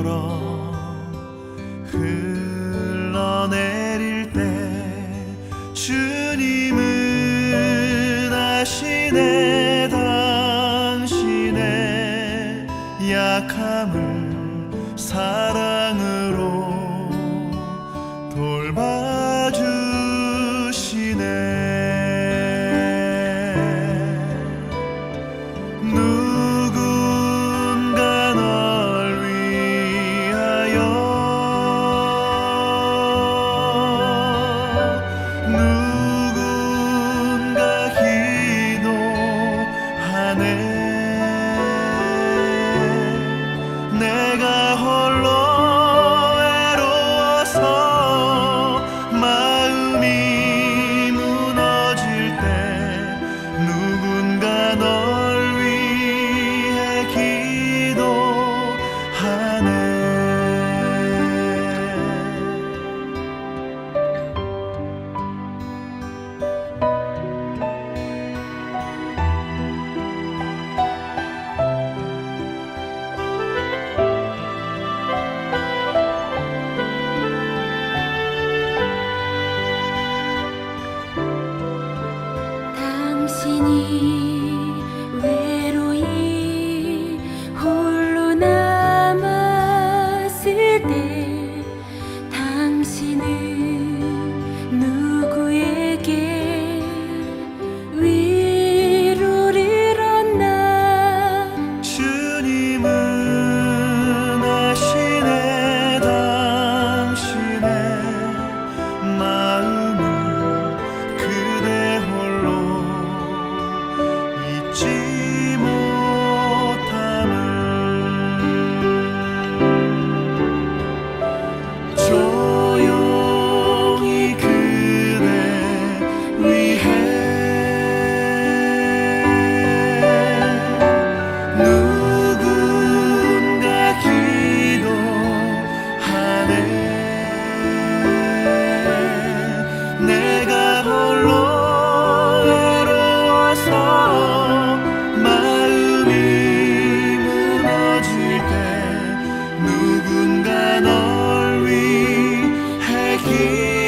불어 흘러내릴 때 주님은 아시네 당신의 약함을 사랑으로 돌봐주시네. 누군가 널 위하여 누군가 기도하네. 내가 홀로 외로워서 마음이 무너질 때 누군가 널 위해 기도하네. 당신이 외로이 홀로 남았을 때 당신은 누구에게 위로를 얻나. 주님은 아시네 당신의 마음을 그대 홀로 잊지 못함을. 조용히 그대 위해 누군가 기도하네. 내가 홀로 외로워서 마음이 무너질 때 누군가 널 위해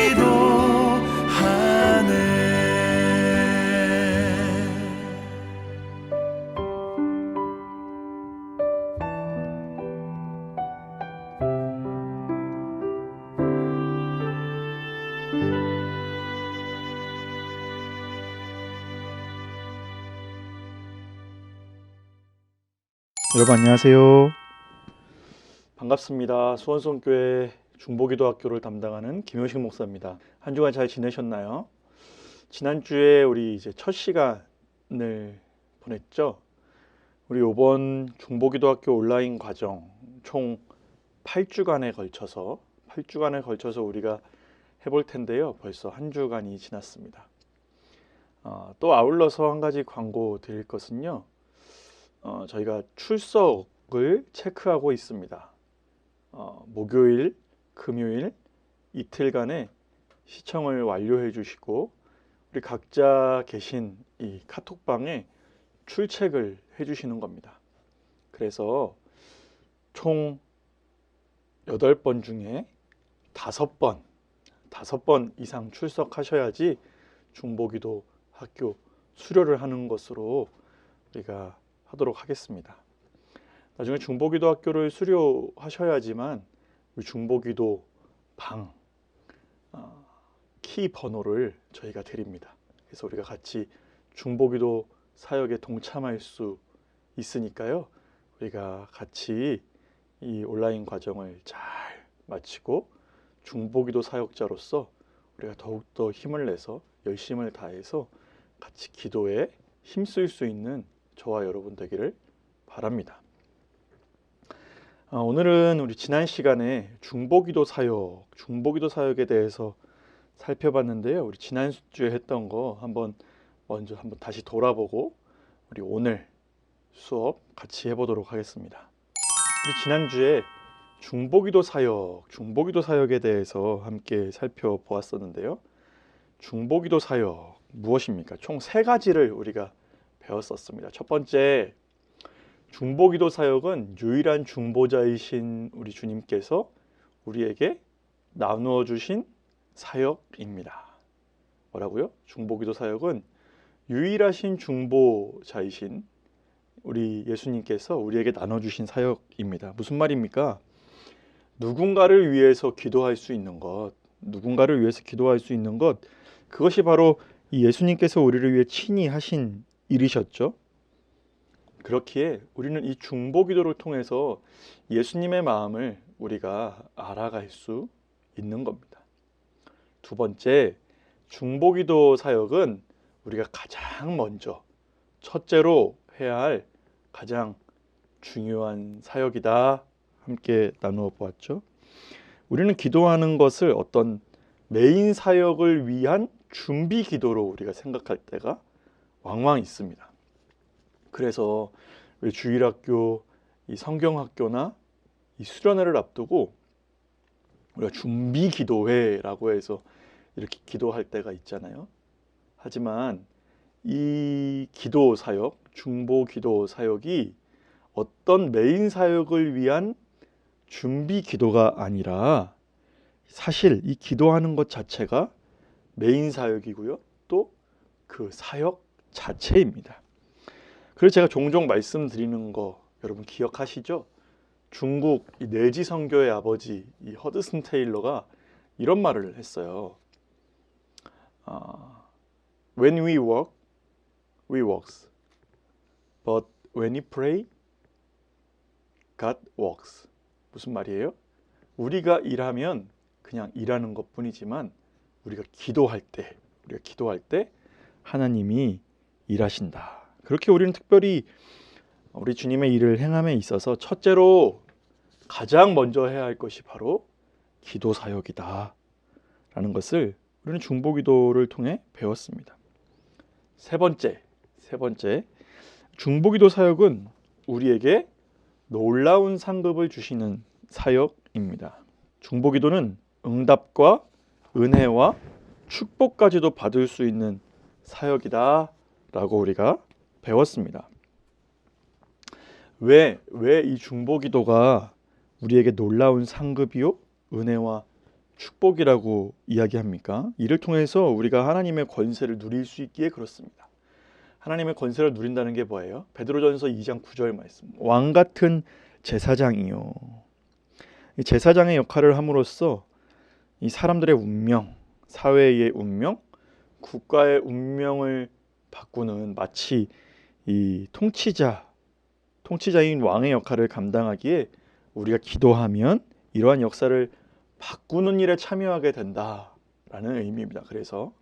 기도하네. 여러분 안녕하세요. 반갑습니다. 수원성교회 중보기도학교를 담당하는 김효식 목사입니다. 한 주간 잘 지내셨나요? 지난주에 우리 이제 첫 시간을 보냈죠. 우리 이번 중보기도학교 온라인 과정 총 8주간에 걸쳐서 우리가 해볼 텐데요. 벌써 한 주간이 지났습니다. 또 아울러서 한 가지 광고 드릴 것은요. 저희가 출석을 체크하고 있습니다. 목요일, 금요일 이틀간의 시청을 완료해 주시고 우리 각자 계신 이 카톡방에 출첵을 해 주시는 겁니다. 그래서 총 8번 중에 5번 이상 출석하셔야지 중보기도 학교 수료를 하는 것으로 우리가 하도록 하겠습니다. 나중에 중보기도 학교를 수료하셔야지만 우리 중보기도 방 키 번호를 저희가 드립니다. 그래서 우리가 같이 중보기도 사역에 동참할 수 있으니까요. 우리가 같이 이 온라인 과정을 잘 마치고 중보기도 사역자로서 우리가 더욱더 힘을 내서 열심을 다해서 같이 기도에 힘쓸 수 있는 저와 여러분 되기를 바랍니다. 오늘은 우리 지난 시간에 중보기도 사역에 대해서 살펴봤는데요. 우리 지난주에 했던 거 먼저 한번 다시 돌아보고 우리 오늘 수업 같이 해보도록 하겠습니다. 우리 지난주에 중보기도 사역에 대해서 함께 살펴보았었는데요. 중보기도 사역 무엇입니까? 총 3가지를 우리가 배웠었습니다. 첫 번째, 중보기도 사역은 유일한 중보자이신 우리 주님께서 우리에게 나누어 주신 사역입니다. 뭐라고요? 중보기도 사역은 유일하신 중보자이신 우리 예수님께서 우리에게 나눠주신 사역입니다. 무슨 말입니까? 누군가를 위해서 기도할 수 있는 것, 누군가를 위해서 기도할 수 있는 것, 그것이 바로 이 예수님께서 우리를 위해 친히 하신 일이셨죠. 그렇기에 우리는 이 중보기도를 통해서 예수님의 마음을 우리가 알아갈 수 있는 겁니다. 두 번째, 중보기도 사역은 우리가 가장 먼저 첫째로 해야 할 가장 중요한 사역이다. 함께 나누어 보았죠. 우리는 기도하는 것을 어떤 메인 사역을 위한 준비 기도로 우리가 생각할 때가 왕왕 있습니다. 그래서 우리 주일학교, 이 성경학교나 이 수련회를 앞두고 우리가 준비 기도회라고 해서 이렇게 기도할 때가 있잖아요. 하지만 이 기도 사역, 중보 기도 사역이 어떤 메인 사역을 위한 준비 기도가 아니라 사실 이 기도하는 것 자체가 메인 사역이고요. 또 그 사역 자체입니다. 그래서 제가 종종 말씀드리는 거 여러분 기억하시죠? 중국 이 내지 선교의 아버지 이 허드슨 테일러가 이런 말을 했어요. When we work, we works. But when we pray, God works. 무슨 말이에요? 우리가 일하면 그냥 일하는 것뿐이지만 우리가 기도할 때 하나님이 일하신다. 그렇게 우리는 특별히 우리 주님의 일을 행함에 있어서 첫째로 가장 먼저 해야 할 것이 바로 기도 사역이다 라는 것을 우리는 중보기도를 통해 배웠습니다. 세 번째 중보기도 사역은 우리에게 놀라운 상급을 주시는 사역입니다. 중보기도는 응답과 은혜와 축복까지도 받을 수 있는 사역이다 라고 우리가 배웠습니다. 왜 이 중보기도가 우리에게 놀라운 상급이요 은혜와 축복이라고 이야기합니까? 이를 통해서 우리가 하나님의 권세를 누릴 수 있기에 그렇습니다. 하나님의 권세를 누린다는 게 뭐예요? 베드로전서 2장 9절 말씀. 왕 같은 제사장이요. 이 제사장의 역할을 함으로써 이 사람들의 운명, 사회의 운명, 국가의 운명을 바꾸는 마치 이 통치자인 왕의 역할을 감당하기에 우리가 기도하면 이러한 역사를 바꾸는 일에 참여하게 된다라는 의미입니다. 그래서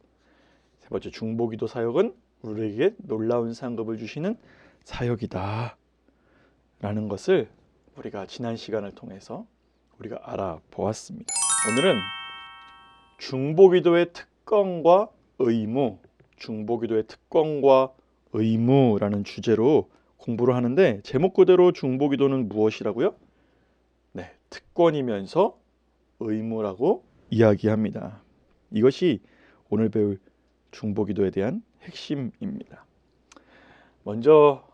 세 번째 중보기도 사역은 우리에게 놀라운 상급을 주시는 사역이다 라는 것을 우리가 지난 시간을 통해서 우리가 알아보았습니다. 오늘은 중보기도의 특권과 의무라는 주제로 공부를 하는데 제목 그대로 중보기도는 무엇이라고요? 네, 특권이면서 의무라고 이야기합니다. 이것이 오늘 배울 중보기도에 대한 핵심입니다. 먼저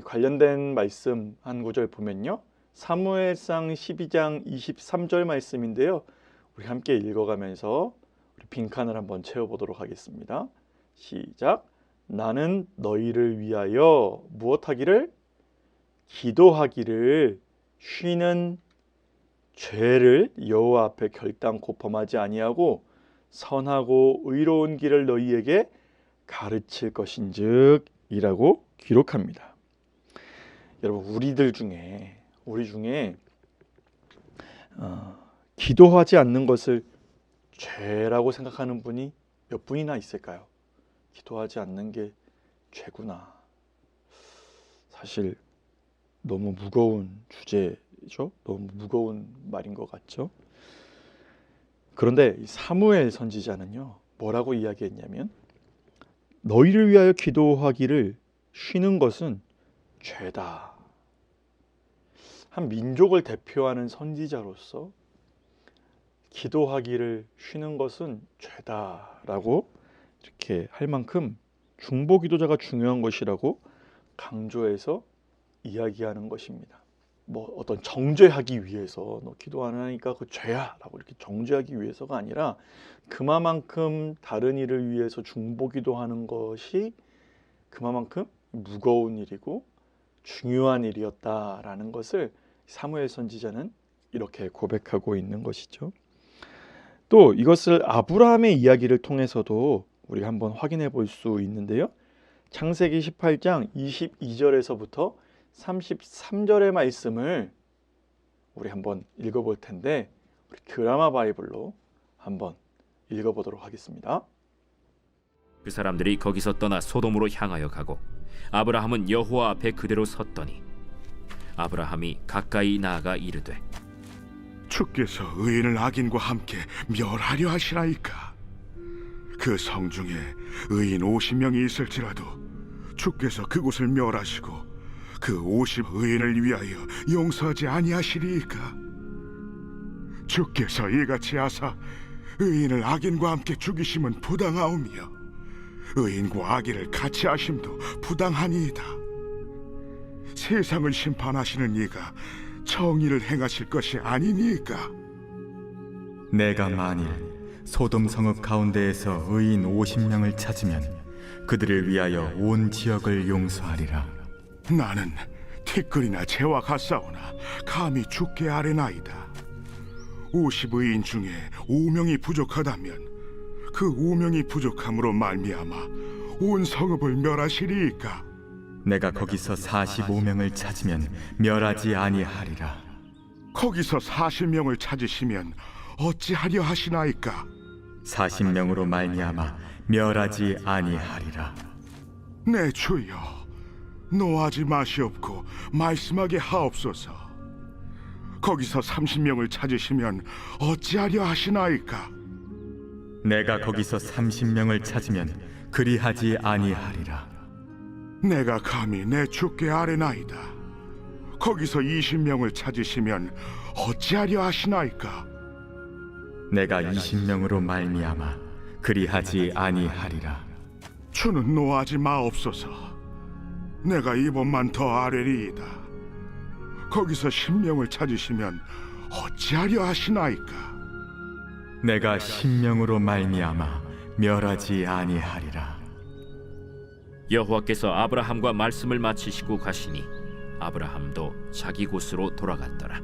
관련된 말씀 한 구절 보면요. 사무엘상 12장 23절 말씀인데요. 우리 함께 읽어가면서 우리 빈칸을 한번 채워보도록 하겠습니다. 시작. 나는 너희를 위하여 무엇하기를? 기도하기를 쉬는 죄를 여호와 앞에 결단코 범하지 아니하고 선하고 의로운 길을 너희에게 가르칠 것인즉 이라고 기록합니다. 여러분 우리 중에 기도하지 않는 것을 죄라고 생각하는 분이 몇 분이나 있을까요? 기도하지 않는 게 죄구나. 사실 너무 무거운 주제죠. 너무 무거운 말인 것 같죠. 그런데 사무엘 선지자는요. 뭐라고 이야기했냐면 너희를 위하여 기도하기를 쉬는 것은 죄다. 한 민족을 대표하는 선지자로서 기도하기를 쉬는 것은 죄다라고 이렇게 할 만큼 중보 기도자가 중요한 것이라고 강조해서 이야기하는 것입니다. 뭐 어떤 정죄하기 위해서 너 기도 안 하니까 그 죄야라고 이렇게 정죄하기 위해서가 아니라 그만큼 다른 일을 위해서 중보기도하는 것이 그만큼 무거운 일이고 중요한 일이었다라는 것을 사무엘 선지자는 이렇게 고백하고 있는 것이죠. 또 이것을 아브라함의 이야기를 통해서도 우리가 한번 확인해 볼 수 있는데요. 창세기 18장 22절에서부터 33절의 말씀을 우리 한번 읽어볼 텐데 우리 드라마 바이블로 한번 읽어보도록 하겠습니다. 그 사람들이 거기서 떠나 소돔으로 향하여 가고 아브라함은 여호와 앞에 그대로 섰더니 아브라함이 가까이 나아가 이르되 주께서 의인을 악인과 함께 멸하려 하시나이까. 그 성중에 의인 50명이 있을지라도 주께서 그곳을 멸하시고 그 50의인을 위하여 용서하지 아니하시리이까. 주께서 이같이 하사 의인을 악인과 함께 죽이심은 부당하오며 의인과 악인을 같이 하심도 부당하니이다. 세상을 심판하시는 이가 정의를 행하실 것이 아니니까. 내가 만일 소돔 성읍 가운데에서 의인 50명을 찾으면 그들을 위하여 온 지역을 용서하리라. 나는 티끌이나 재와 같사오나 감히 주께 아뢰나이다. 50의인 중에 5명이 부족하다면 그 5명이 부족함으로 말미암아 온 성읍을 멸하시리이까. 내가 거기서 45명을 찾으면 멸하지 아니하리라. 거기서 40명을 찾으시면 어찌하려 하시나이까. 40명으로 말미암아 멸하지 아니하리라. 내 주여, 노하지 마시옵고 말씀하게 하옵소서. 거기서 30명을 찾으시면 어찌하려 하시나이까. 내가 거기서 30명을 찾으면 그리하지 아니하리라. 내가 감히 내 주께 아뢰나이다. 거기서 20명을 찾으시면 어찌하려 하시나이까. 내가 20명으로 말미암아 그리하지 아니하리라. 주는 노하지 마옵소서. 내가 이번만 더 아뢰리이다. 거기서 10명을 찾으시면 어찌하려 하시나이까. 내가 10명으로 말미암아 멸하지 아니하리라. 여호와께서 아브라함과 말씀을 마치시고 가시니 아브라함도 자기 곳으로 돌아갔더라.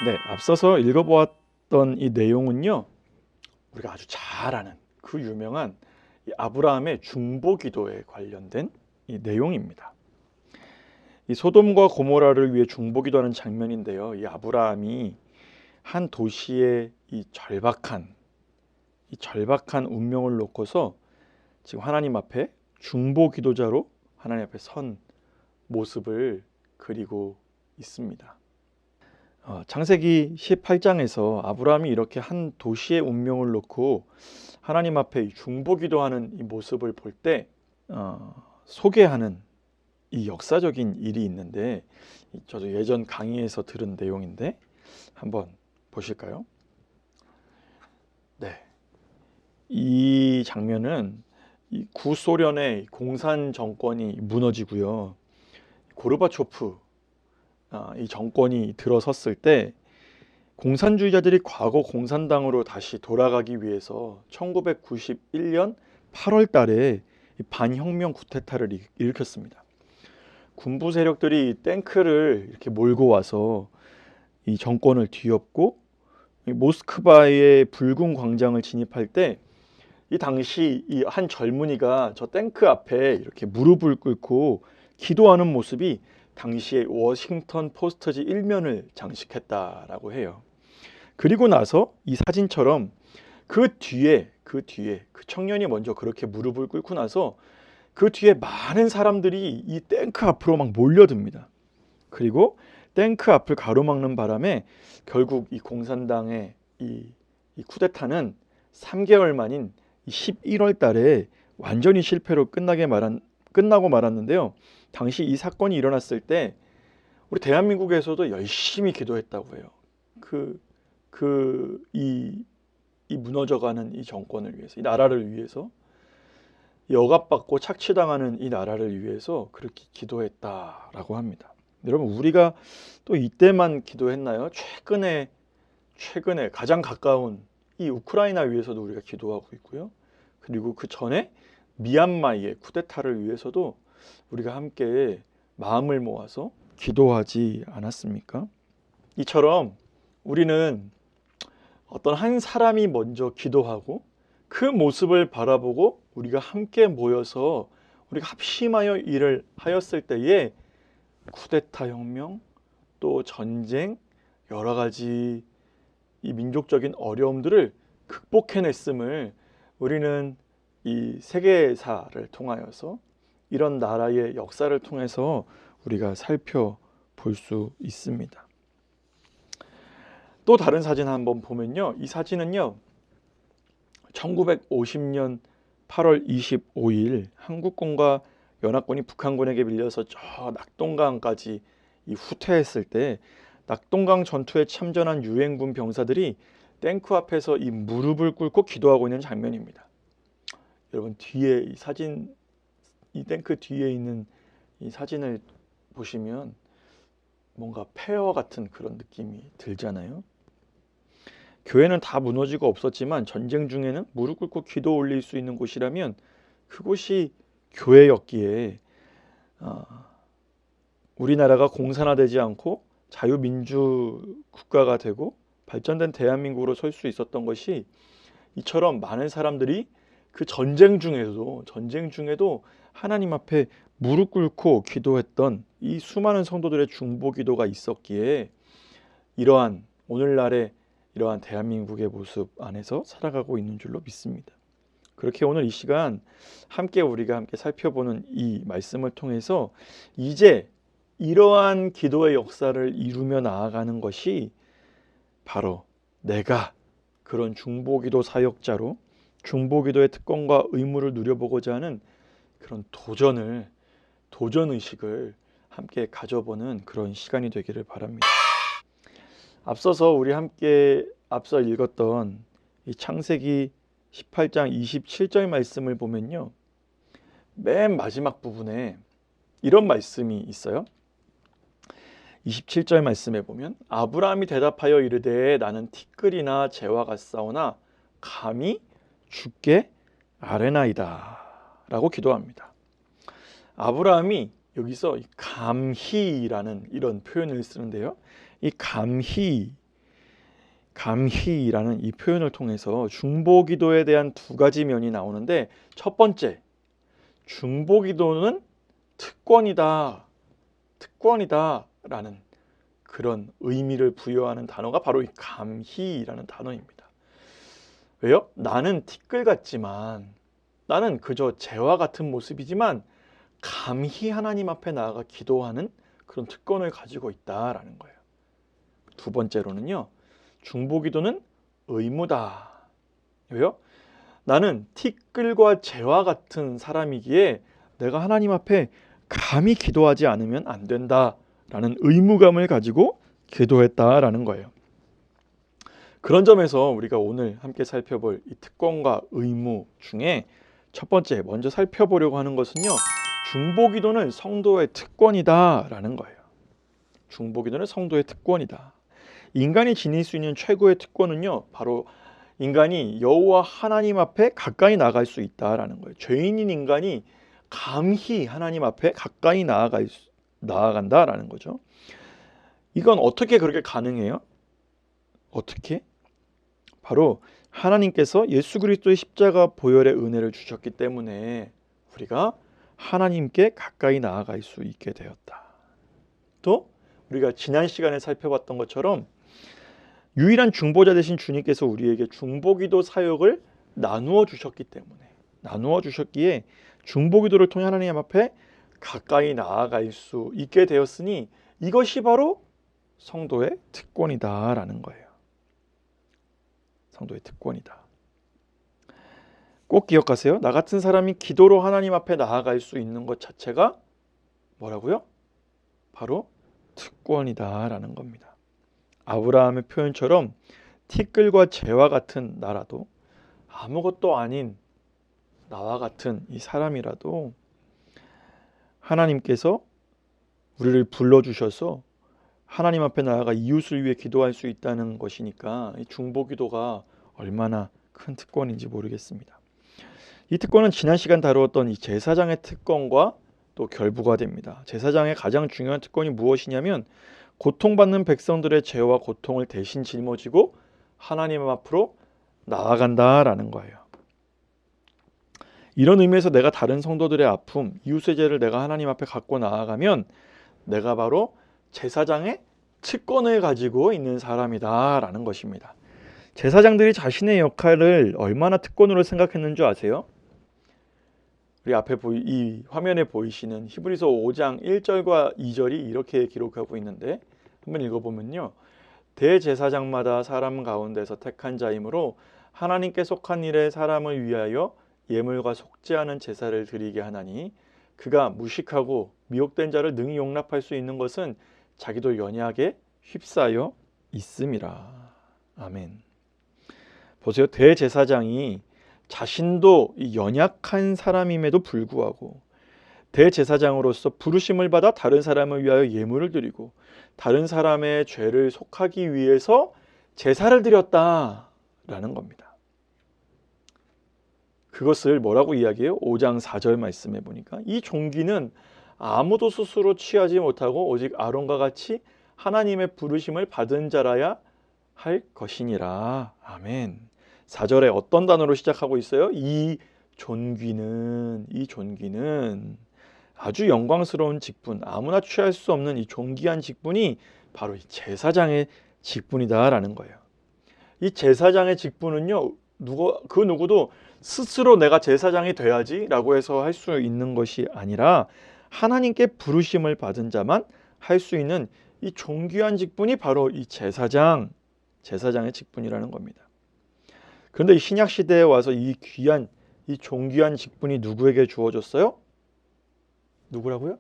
네, 앞서서 읽어보았던 이 내용은요, 우리가 아주 잘 아는 그 유명한 이 아브라함의 중보기도에 관련된 이 내용입니다. 이 소돔과 고모라를 위해 중보기도하는 장면인데요. 이 아브라함이 한 도시의 이 절박한 운명을 놓고서 지금 하나님 앞에 중보기도자로 하나님 앞에 선 모습을 그리고 있습니다. 창세기 18장에서 아브라함이 이렇게 한 도시의 운명을 놓고 하나님 앞에 중보기도하는 이 모습을 볼 때 소개하는 이 역사적인 일이 있는데, 저도 예전 강의에서 들은 내용인데 한번 보실까요? 네, 이 장면은 이 구소련의 공산 정권이 무너지고요, 고르바초프 이 정권이 들어섰을 때 공산주의자들이 과거 공산당으로 다시 돌아가기 위해서 1991년 8월 달에 반혁명 쿠데타를 일으켰습니다. 군부 세력들이 탱크를 이렇게 몰고 와서 이 정권을 뒤엎고 모스크바의 붉은 광장을 진입할 때 이 당시 이 한 젊은이가 저 탱크 앞에 이렇게 무릎을 꿇고 기도하는 모습이 당시에 워싱턴 포스터지 1면을 장식했다라고 해요. 그리고 나서 이 사진처럼 그 뒤에 그 청년이 먼저 그렇게 무릎을 꿇고 나서 그 뒤에 많은 사람들이 이 탱크 앞으로 막 몰려듭니다. 그리고 탱크 앞을 가로막는 바람에 결국 이 공산당의 이 쿠데타는 3개월 만인 11월 달에 완전히 실패로 끝나고 말았는데요. 당시 이 사건이 일어났을 때 우리 대한민국에서도 열심히 기도했다고 해요. 이 무너져가는 이 정권을 위해서, 이 나라를 위해서. 억압받고 착취당하는 이 나라를 위해서 그렇게 기도했다라고 합니다. 여러분, 우리가 또 이때만 기도했나요? 최근에 가장 가까운 이 우크라이나 위해서도 우리가 기도하고 있고요. 그리고 그 전에 미얀마의 쿠데타를 위해서도 우리가 함께 마음을 모아서 기도하지 않았습니까? 이처럼 우리는 어떤 한 사람이 먼저 기도하고 그 모습을 바라보고 우리가 함께 모여서 우리가 합심하여 일을 하였을 때에 쿠데타 혁명, 또 전쟁, 여러 가지 이 민족적인 어려움들을 극복해냈음을 우리는 이 세계사를 통하여서 이런 나라의 역사를 통해서 우리가 살펴볼 수 있습니다. 또 다른 사진 한번 보면요, 이 사진은요 1950년 8월 25일 한국군과 연합군이 북한군에게 밀려서 저 낙동강까지 이 후퇴했을 때 낙동강 전투에 참전한 유엔군 병사들이 탱크 앞에서 이 무릎을 꿇고 기도하고 있는 장면입니다. 여러분, 뒤에 이 사진, 이 탱크 뒤에 있는 이 사진을 보시면 뭔가 폐허 같은 그런 느낌이 들잖아요. 교회는 다 무너지고 없었지만 전쟁 중에는 무릎 꿇고 기도 올릴 수 있는 곳이라면 그곳이 교회였기에 우리나라가 공산화되지 않고 자유민주 국가가 되고 발전된 대한민국으로 설 수 있었던 것이 이처럼 많은 사람들이 그 전쟁 중에도 하나님 앞에 무릎 꿇고 기도했던 이 수많은 성도들의 중보 기도가 있었기에 이러한 오늘날의 이러한 대한민국의 모습 안에서 살아가고 있는 줄로 믿습니다. 그렇게 오늘 이 시간 우리가 함께 살펴보는 이 말씀을 통해서 이제 이러한 기도의 역사를 이루며 나아가는 것이 바로 내가 그런 중보기도 사역자로 중보기도의 특권과 의무를 누려보고자 하는 그런 도전의식을 함께 가져보는 그런 시간이 되기를 바랍니다. 앞서서 우리 함께 앞서 읽었던 이 창세기 18장 27절 말씀을 보면요, 맨 마지막 부분에 이런 말씀이 있어요. 27절 말씀에 보면 아브라함이 대답하여 이르되 나는 티끌이나 재와 같사오나 감히 주께 아뢰나이다 라고 기도합니다. 아브라함이 여기서 감히라는 이런 표현을 쓰는데요, 이 감히라는 이 표현을 통해서 중보기도에 대한 두 가지 면이 나오는데, 첫 번째, 중보기도는 특권이다 라는 그런 의미를 부여하는 단어가 바로 이 감히라는 단어입니다. 왜요? 나는 티끌 같지만, 나는 그저 재와 같은 모습이지만 감히 하나님 앞에 나아가 기도하는 그런 특권을 가지고 있다라는 거예요. 두 번째로는요, 중보기도는 의무다. 왜요? 나는 티끌과 재와 같은 사람이기에 내가 하나님 앞에 감히 기도하지 않으면 안 된다라는 의무감을 가지고 기도했다라는 거예요. 그런 점에서 우리가 오늘 함께 살펴볼 이 특권과 의무 중에 첫 번째 먼저 살펴보려고 하는 것은요, 중보기도는 성도의 특권이다라는 거예요. 중보기도는 성도의 특권이다. 인간이 지닐 수 있는 최고의 특권은요, 바로 인간이 여호와 하나님 앞에 가까이 나아갈 수 있다라는 거예요. 죄인인 인간이 감히 하나님 앞에 가까이 나아간다라는 거죠. 이건 어떻게 그렇게 가능해요? 어떻게? 바로 하나님께서 예수 그리스도의 십자가 보혈의 은혜를 주셨기 때문에 우리가 하나님께 가까이 나아갈 수 있게 되었다. 또 우리가 지난 시간에 살펴봤던 것처럼 유일한 중보자 되신 주님께서 우리에게 중보기도 사역을 나누어 주셨기에 중보기도를 통해 하나님 앞에 가까이 나아갈 수 있게 되었으니 이것이 바로 성도의 특권이다라는 거예요. 성도의 특권이다. 꼭 기억하세요. 나 같은 사람이 기도로 하나님 앞에 나아갈 수 있는 것 자체가 뭐라고요? 바로 특권이다라는 겁니다. 아브라함의 표현처럼 티끌과 재와 같은 나라도 아무것도 아닌 나와 같은 이 사람이라도 하나님께서 우리를 불러주셔서 하나님 앞에 나아가 이웃을 위해 기도할 수 있다는 것이니까 이 중보기도가 얼마나 큰 특권인지 모르겠습니다. 이 특권은 지난 시간 다루었던 이 제사장의 특권과 또 결부가 됩니다. 제사장의 가장 중요한 특권이 무엇이냐면 고통받는 백성들의 죄와 고통을 대신 짊어지고 하나님 앞으로 나아간다라는 거예요. 이런 의미에서 내가 다른 성도들의 아픔, 이웃의 죄를 내가 하나님 앞에 갖고 나아가면 내가 바로 제사장의 특권을 가지고 있는 사람이다라는 것입니다. 제사장들이 자신의 역할을 얼마나 특권으로 생각했는 줄 아세요? 우리 앞에 이 화면에 보이시는 히브리서 5장 1절과 2절이 이렇게 기록하고 있는데 한번 읽어보면요. 대제사장마다 사람 가운데서 택한 자이므로 하나님께 속한 일에 사람을 위하여 예물과 속죄하는 제사를 드리게 하나니 그가 무식하고 미혹된 자를 능히 용납할 수 있는 것은 자기도 연약에 휩싸여 있음이라. 아멘. 보세요. 대제사장이 자신도 연약한 사람임에도 불구하고 대제사장으로서 부르심을 받아 다른 사람을 위하여 예물을 드리고 다른 사람의 죄를 속하기 위해서 제사를 드렸다라는 겁니다. 그것을 뭐라고 이야기해요? 5장 4절 말씀해 보니까 이 종기는 아무도 스스로 취하지 못하고 오직 아론과 같이 하나님의 부르심을 받은 자라야 할 것이니라. 아멘. 4절에 어떤 단어로 시작하고 있어요? 이 존귀는 아주 영광스러운 직분, 아무나 취할 수 없는 이 존귀한 직분이 바로 이 제사장의 직분이다라는 거예요. 이 제사장의 직분은요, 그 누구도 스스로 내가 제사장이 돼야지라고 해서 할 수 있는 것이 아니라 하나님께 부르심을 받은 자만 할 수 있는 이 존귀한 직분이 바로 이 제사장의 직분이라는 겁니다. 그런데 이 신약 시대에 와서 이 존귀한 직분이 누구에게 주어졌어요? 누구라고요?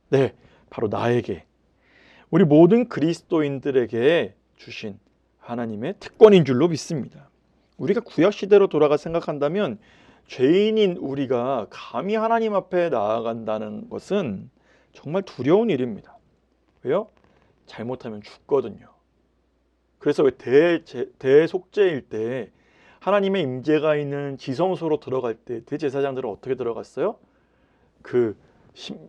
네, 바로 나에게, 우리 모든 그리스도인들에게 주신 하나님의 특권인 줄로 믿습니다. 우리가 구약 시대로 돌아가 생각한다면 죄인인 우리가 감히 하나님 앞에 나아간다는 것은 정말 두려운 일입니다. 왜요? 잘못하면 죽거든요. 그래서 왜 대속죄일 때 하나님의 임재가 있는 지성소로 들어갈 때 대제사장들은 어떻게 들어갔어요?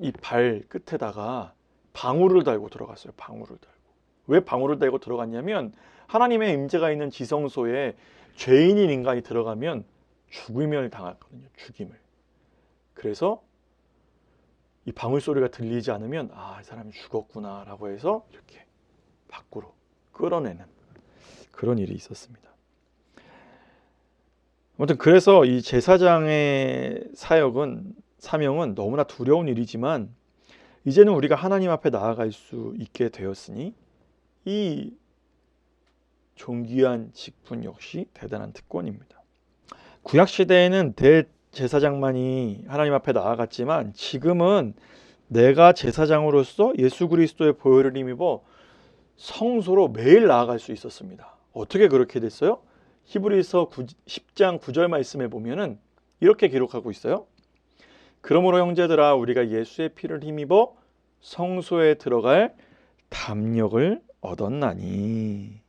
이 발 끝에다가 방울을 달고 들어갔어요. 방울을 달고. 왜 방울을 달고 들어갔냐면 하나님의 임재가 있는 지성소에 죄인인 인간이 들어가면 죽임을 당했거든요. 죽임을. 그래서 이 방울 소리가 들리지 않으면 이 사람이 죽었구나라고 해서 이렇게 밖으로 끌어내는 그런 일이 있었습니다. 아무튼 그래서 이 제사장의 사명은 너무나 두려운 일이지만 이제는 우리가 하나님 앞에 나아갈 수 있게 되었으니 이 존귀한 직분 역시 대단한 특권입니다. 구약 시대에는 대제사장만이 하나님 앞에 나아갔지만 지금은 내가 제사장으로서 예수 그리스도의 보혈을 힘입어 성소로 매일 나아갈 수 있었습니다. 어떻게 그렇게 됐어요? 히브리서 10장 9절 말씀에 보면은 이렇게 기록하고 있어요. 그러므로 형제들아 우리가 예수의 피를 힘입어 성소에 들어갈 담력을 얻었나니.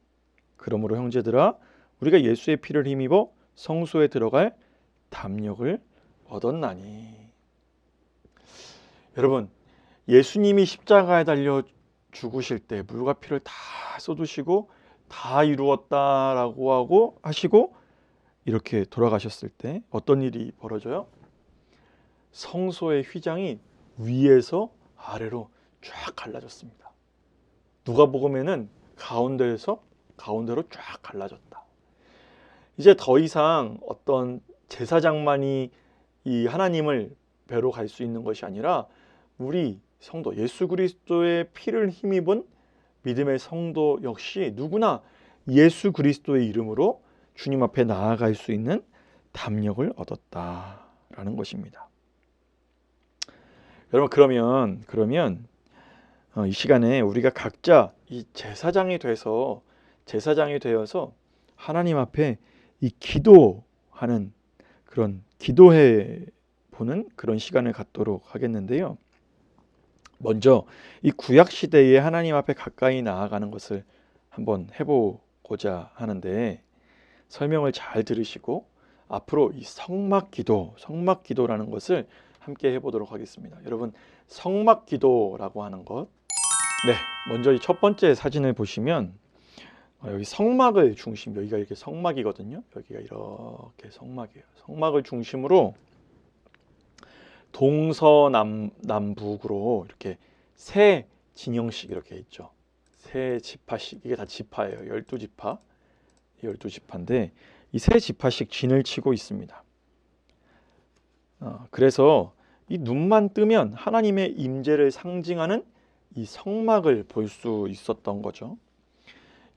그러므로 형제들아 우리가 예수의 피를 힘입어 성소에 들어갈 담력을 얻었나니. 여러분, 예수님이 십자가에 달려 죽으실 때 물과 피를 다 쏟으시고 다 이루었다라고 하시고 이렇게 돌아가셨을 때 어떤 일이 벌어져요? 성소의 휘장이 위에서 아래로 쫙 갈라졌습니다. 누가복음에는 가운데로 쫙 갈라졌다. 이제 더 이상 어떤 제사장만이 이 하나님을 뵈러 갈 수 있는 것이 아니라 우리 성도, 예수 그리스도의 피를 힘입은 믿음의 성도 역시 누구나 예수 그리스도의 이름으로 주님 앞에 나아갈 수 있는 담력을 얻었다라는 것입니다. 여러분, 그러면 이 시간에 우리가 각자 이 제사장이 되어서 하나님 앞에 이 기도하는 그런 기도해 보는 그런 시간을 갖도록 하겠는데요. 먼저 이 구약 시대에 하나님 앞에 가까이 나아가는 것을 한번 해보고자 하는데, 설명을 잘 들으시고 앞으로 이 성막기도라는 것을 함께 해보도록 하겠습니다. 여러분, 성막기도라고 하는 것, 네, 먼저 이 첫 번째 사진을 보시면 여기 성막을 중심, 여기가 이렇게 성막이거든요. 여기가 이렇게 성막이에요. 성막을 중심으로 동서남북으로 이렇게 세 진영씩 이렇게 있죠. 세 지파씩, 이게 다 지파예요. 12지파, 12지파인데 이 세 지파씩 진을 치고 있습니다. 그래서 이 눈만 뜨면 하나님의 임재를 상징하는 이 성막을 볼 수 있었던 거죠.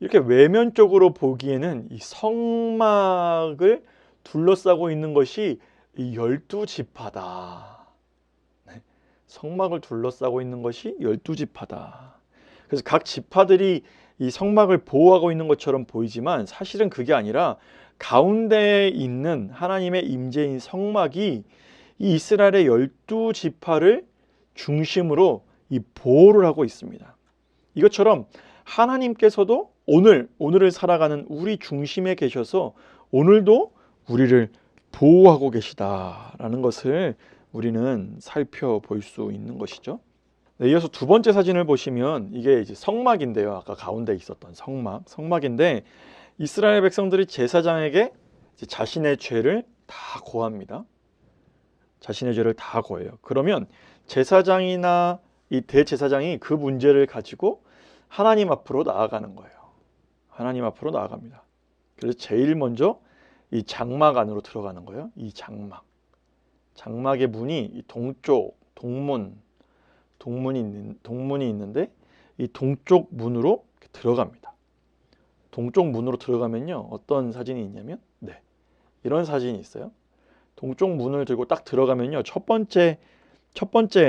이렇게 외면적으로 보기에는 이 성막을 둘러싸고 있는 것이 이 12지파다. 성막을 둘러싸고 있는 것이 12지파다. 그래서 각 지파들이 이 성막을 보호하고 있는 것처럼 보이지만 사실은 그게 아니라 가운데에 있는 하나님의 임재인 성막이 이 이스라엘의 12지파를 중심으로 이 보호를 하고 있습니다. 이것처럼 하나님께서도 오늘을 살아가는 우리 중심에 계셔서 오늘도 우리를 보호하고 계시다라는 것을 우리는 살펴볼 수 있는 것이죠. 네, 이어서 두 번째 사진을 보시면 이게 이제 성막인데요. 아까 가운데 있었던 성막인데 이스라엘 백성들이 제사장에게 이제 자신의 죄를 다 고합니다. 자신의 죄를 다 고해요. 그러면 제사장이나 이 대제사장이 그 문제를 가지고 하나님 앞으로 나아가는 거예요. 하나님 앞으로 나아갑니다. 그래서 제일 먼저 이 장막 안으로 들어가는 거예요. 이 장막의 문이 이 동쪽 동문이 있는데 이 동쪽 문으로 들어갑니다. 동쪽 문으로 들어가면요, 어떤 사진이 있냐면 이런 사진이 있어요. 동쪽 문을 들고 딱 들어가면요, 첫 번째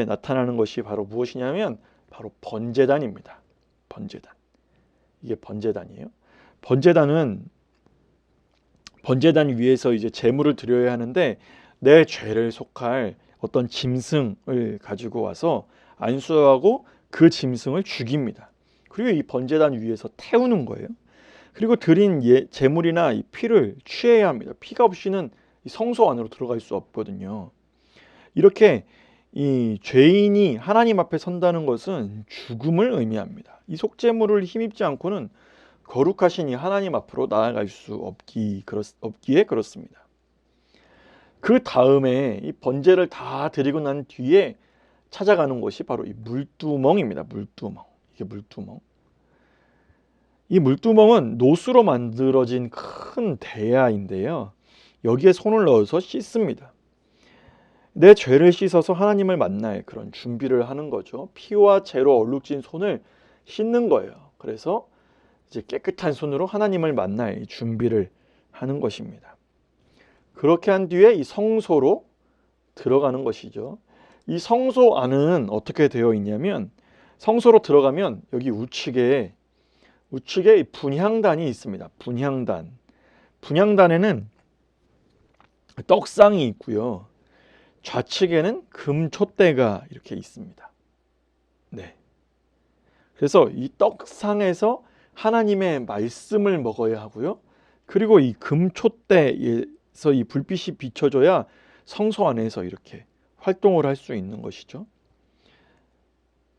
나타나는 것이 바로 무엇이냐면 바로 번제단입니다. 번제단. 이게 번제단이에요. 번제단 위에서 이제 제물을 드려야 하는데 내 죄를 속할 어떤 짐승을 가지고 와서 안수하고 그 짐승을 죽입니다. 그리고 이 번제단 위에서 태우는 거예요. 그리고 드린 제물이나 이 피를 취해야 합니다. 피가 없이는 이 성소 안으로 들어갈 수 없거든요. 이렇게 이 죄인이 하나님 앞에 선다는 것은 죽음을 의미합니다. 이 속죄물을 힘입지 않고는 거룩하신 이 하나님 앞으로 나아갈 수 없기에 그렇습니다. 그 다음에 이 번제를 다 드리고 난 뒤에 찾아가는 것이 바로 이 물두멍입니다. 물두멍. 이게 물두멍. 이 물두멍은 노수로 만들어진 큰 대야인데요. 여기에 손을 넣어서 씻습니다. 내 죄를 씻어서 하나님을 만날 그런 준비를 하는 거죠. 피와 재로 얼룩진 손을 씻는 거예요. 그래서 이제 깨끗한 손으로 하나님을 만날 준비를 하는 것입니다. 그렇게 한 뒤에 이 성소로 들어가는 것이죠. 이 성소 안은 어떻게 되어 있냐면 성소로 들어가면 여기 우측에 분향단이 있습니다. 분향단에는 떡상이 있고요. 좌측에는 금촛대가 이렇게 있습니다. 네. 그래서 이 떡상에서 하나님의 말씀을 먹어야 하고요. 그리고 이 금촛대에서 이 불빛이 비춰져야 성소 안에서 이렇게 활동을 할 수 있는 것이죠.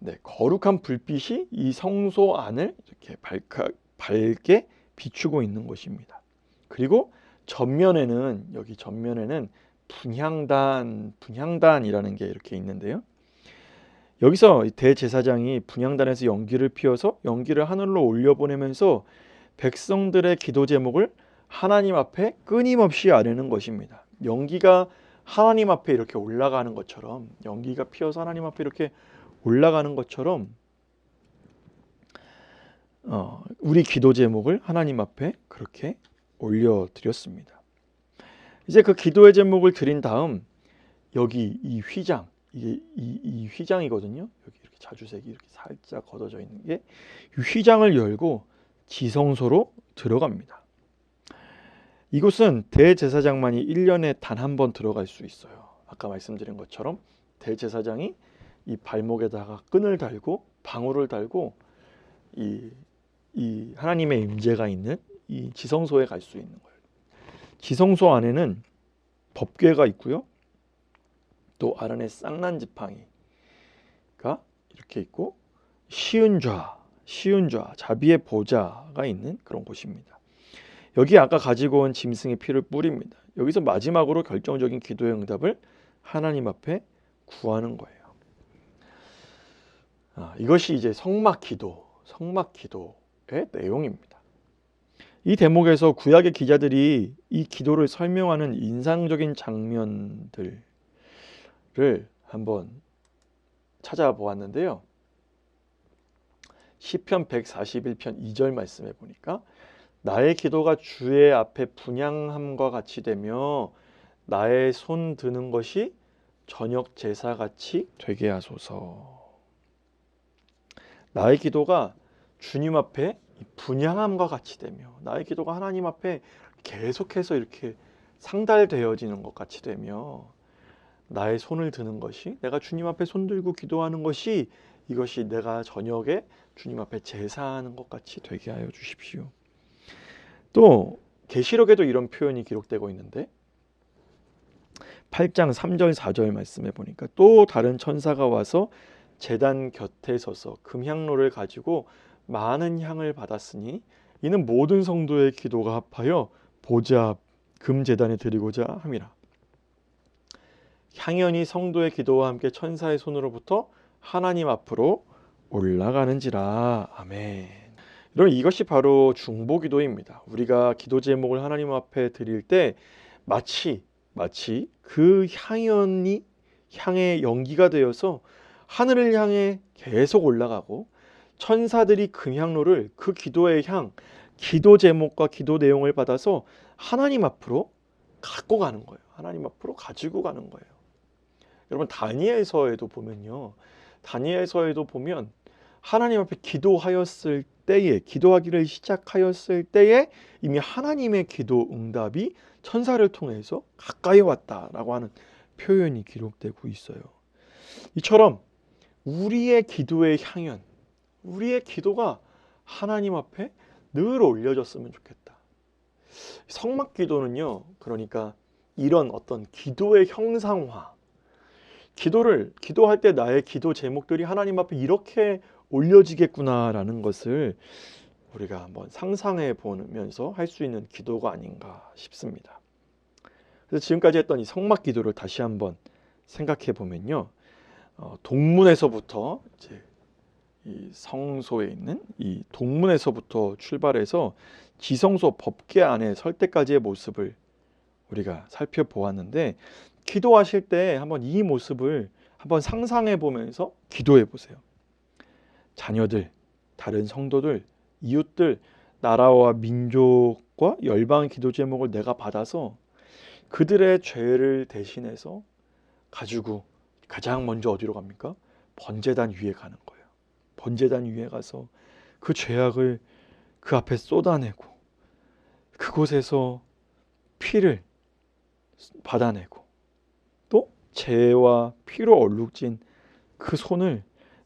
네, 거룩한 불빛이 이 성소 안을 이렇게 밝게 비추고 있는 것입니다. 그리고 여기 전면에는 분향단이라는 게 이렇게 있는데요. 여기서 대제사장이 분향단에서 연기를 피워서 연기를 하늘로 올려보내면서 백성들의 기도 제목을 하나님 앞에 끊임없이 아뢰는 것입니다. 연기가 하나님 앞에 이렇게 올라가는 것처럼, 연기가 피어서 하나님 앞에 이렇게 올라가는 것처럼 우리 기도 제목을 하나님 앞에 그렇게 올려드렸습니다. 이제 그 기도의 제목을 드린 다음 여기 이 휘장, 이 휘장이거든요. 여기 이렇게 자주색이 이렇게 살짝 걷어져 있는 게 이 휘장을 열고 지성소로 들어갑니다. 이곳은 대제사장만이 1년에 단 한 번 들어갈 수 있어요. 아까 말씀드린 것처럼 대제사장이 이 발목에다가 끈을 달고 방울을 달고 이 하나님의 임재가 있는 이 지성소에 갈 수 있는 거예요. 지성소 안에는 법궤가 있고요. 또 아론의 쌍난 지팡이가 이렇게 있고 시은좌, 자비의 보좌가 있는 그런 곳입니다. 여기 아까 가지고 온 짐승의 피를 뿌립니다. 여기서 마지막으로 결정적인 기도의 응답을 하나님 앞에 구하는 거예요. 이것이 이제 성막 기도의 내용입니다. 이 대목에서 구약의 기자들이 이 기도를 설명하는 인상적인 장면들을 한번 찾아보았는데요. 시편 141편 2절 말씀해 보니까 나의 기도가 주의 앞에 분향함과 같이 되며 나의 손 드는 것이 저녁 제사같이 되게 하소서. 나의 기도가 주님 앞에 분향함과 같이 되며 나의 기도가 하나님 앞에 계속해서 이렇게 상달되어지는 것 같이 되며 나의 손을 드는 것이 내가 주님 앞에 손 들고 기도하는 것이 이것이 내가 저녁에 주님 앞에 제사하는 것 같이 되게 하여 주십시오. 또 계시록에도 이런 표현이 기록되고 있는데 8장 3절 4절 말씀해 보니까 또 다른 천사가 와서 제단 곁에 서서 금향로를 가지고 많은 향을 받았으니 이는 모든 성도의 기도가 합하여 보좌 앞 금제단에 드리고자 함이라. 향연이 성도의 기도와 함께 천사의 손으로부터 하나님 앞으로 올라가는지라. 아멘. 여러분, 이것이 바로 중보기도입니다. 우리가 기도 제목을 하나님 앞에 드릴 때 마치 그 향연이 향의 연기가 되어서 하늘을 향해 계속 올라가고 천사들이 금향로를 그 기도의 기도 제목과 기도 내용을 받아서 하나님 앞으로 갖고 가는 거예요. 하나님 앞으로 가지고 가는 거예요. 여러분, 다니엘서에도 보면 하나님 앞에 기도하였을 때에, 기도하기를 시작하였을 때에 이미 하나님의 기도 응답이 천사를 통해서 가까이 왔다라고 하는 표현이 기록되고 있어요. 이처럼 우리의 기도의 향연, 우리의 기도가 하나님 앞에 늘 올려졌으면 좋겠다. 성막 기도는요, 그러니까 이런 어떤 기도의 형상화, 기도할 때 나의 기도 제목들이 하나님 앞에 이렇게 올려지겠구나라는 것을 우리가 한번 상상해 보면서 할 수 있는 기도가 아닌가 싶습니다. 그래서 지금까지 했던 이 성막 기도를 다시 한번 생각해 보면요, 동문에서부터 이제 이 성소에 있는 이 동문에서부터 출발해서 지성소 법궤 안에 설 때까지의 모습을 우리가 살펴보았는데, 기도하실 때 한번 이 모습을 한번 상상해 보면서 기도해 보세요. 자녀들, 다른 성도들, 이웃들, 나라와 민족과 열방의 기도 제목을 내가 받아서 그들의 죄를 대신해서 가지고 가장 먼저 어디로 갑니까? 번제단 위에 가는 거예요. 번제단 위에 가서 그 죄악을 그 앞에 쏟아내고 그곳에서 피를 받아내고 또 죄와 피로 얼룩진 그 손을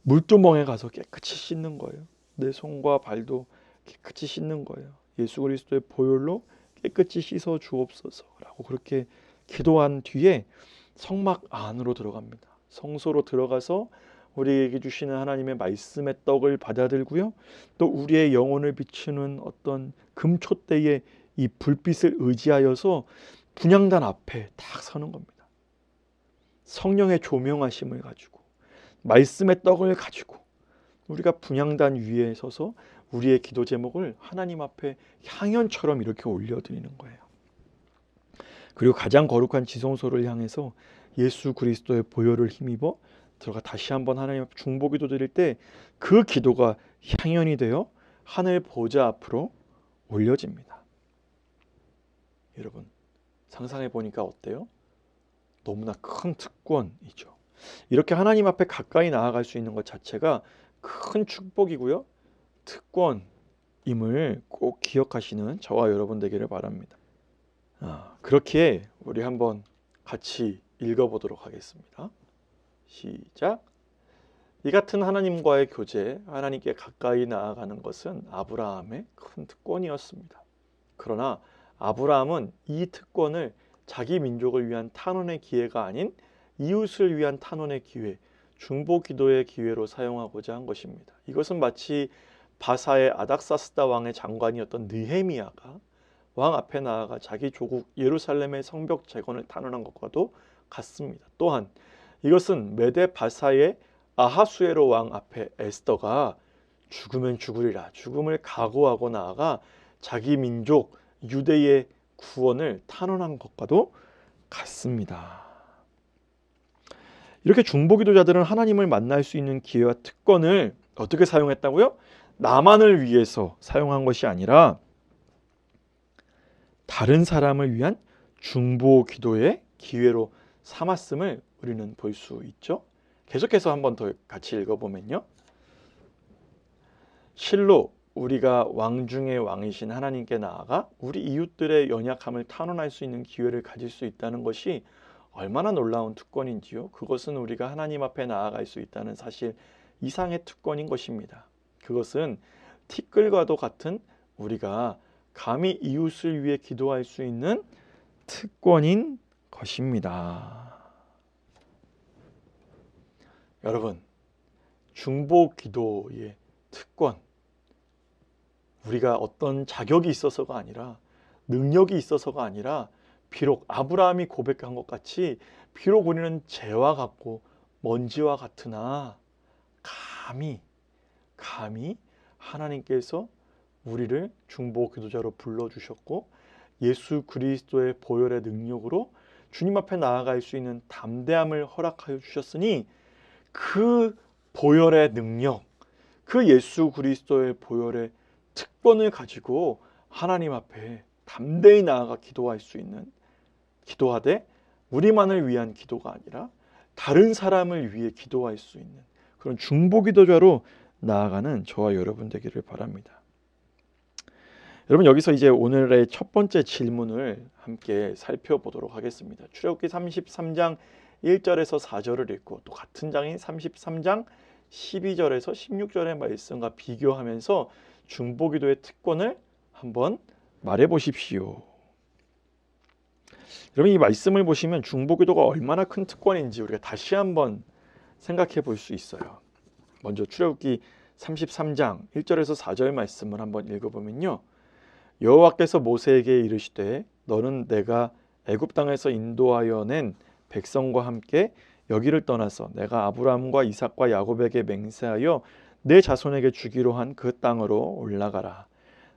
물두멍에 가서 깨끗이 씻는 거예요. 내 손과 발도 깨끗이 씻는 거예요. 예수 그리스도의 보혈로 깨끗이 씻어 주옵소서라고 그렇게 기도한 뒤에 성막 안으로 들어갑니다. 성소로 들어가서 우리에게 주시는 하나님의 말씀의 떡을 받아들고요, 또 우리의 영혼을 비추는 어떤 금촛대의 이 불빛을 의지하여서 분향단 앞에 딱 서는 겁니다. 성령의 조명하심을 가지고 말씀의 떡을 가지고 우리가 분향단 위에 서서 우리의 기도 제목을 하나님 앞에 향연처럼 이렇게 올려드리는 거예요. 그리고 가장 거룩한 지성소를 향해서 예수 그리스도의 보혈을 힘입어 들어가 다시 한번 하나님 앞에 중보기도 드릴 때 그 기도가 향연이 되어 하늘 보좌 앞으로 올려집니다. 여러분, 상상해 보니까 어때요? 너무나 큰 특권이죠. 이렇게 하나님 앞에 가까이 나아갈 수 있는 것 자체가 큰 축복이고요, 특권임을 꼭 기억하시는 저와 여러분 되기를 바랍니다. 그렇기에 우리 한번 같이 읽어보도록 하겠습니다. 시작. 이 같은 하나님과의 교제, 하나님께 가까이 나아가는 것은 아브라함의 큰 특권이었습니다. 그러나 아브라함은 이 특권을 자기 민족을 위한 탄원의 기회가 아닌 이웃을 위한 탄원의 기회, 중보 기도의 기회로 사용하고자 한 것입니다. 이것은 마치 바사의 아닥사스다 왕의 장관이었던 느헤미야가 왕 앞에 나아가 자기 조국 예루살렘의 성벽 재건을 탄원한 것과도 같습니다. 또한 이것은 메데 바사의 아하수에로 왕 앞에 에스더가 죽으면 죽으리라 죽음을 각오하고 나아가 자기 민족 유대의 구원을 탄원한 것과도 같습니다. 이렇게 중보기도자들은 하나님을 만날 수 있는 기회와 특권을 어떻게 사용했다고요? 나만을 위해서 사용한 것이 아니라 다른 사람을 위한 중보기도의 기회로 삼았음을 우리는 볼 수 있죠. 계속해서 한번 더 같이 읽어보면요. 실로 우리가 왕 중의 왕이신 하나님께 나아가 우리 이웃들의 연약함을 탄원할 수 있는 기회를 가질 수 있다는 것이 얼마나 놀라운 특권인지요. 그것은 우리가 하나님 앞에 나아갈 수 있다는 사실 이상의 특권인 것입니다. 그것은 티끌과도 같은 우리가 감히 이웃을 위해 기도할 수 있는 특권인 것입니다. 여러분, 중보 기도의 특권, 우리가 어떤 자격이 있어서가 아니라 능력이 있어서가 아니라 비록 아브라함이 고백한 것 같이 비록 우리는 재와 같고 먼지와 같으나 감히 하나님께서 우리를 중보 기도자로 불러주셨고 예수 그리스도의 보혈의 능력으로 주님 앞에 나아갈 수 있는 담대함을 허락하여 주셨으니 그 보혈의 능력, 그 예수 그리스도의 보혈의 특권을 가지고 하나님 앞에 담대히 나아가 기도할 수 있는, 기도하되 우리만을 위한 기도가 아니라 다른 사람을 위해 기도할 수 있는 그런 중보기도자로 나아가는 저와 여러분 되기를 바랍니다. 여러분, 여기서 이제 오늘의 첫 번째 질문을 함께 살펴보도록 하겠습니다. 출애굽기 33장 1절에서 4절을 읽고 또 같은 장인 33장 12절에서 16절의 말씀과 비교하면서 중보기도의 특권을 한번 말해 보십시오. 여러분, 이 말씀을 보시면 중보기도가 얼마나 큰 특권인지 우리가 다시 한번 생각해 볼 수 있어요. 먼저 출애굽기 33장 1절에서 4절 말씀을 한번 읽어보면요. 여호와께서 모세에게 이르시되 너는 내가 애굽 땅에서 인도하여 낸 백성과 함께 여기를 떠나서 내가 아브라함과 이삭과 야곱에게 맹세하여 내 자손에게 주기로 한 그 땅으로 올라가라.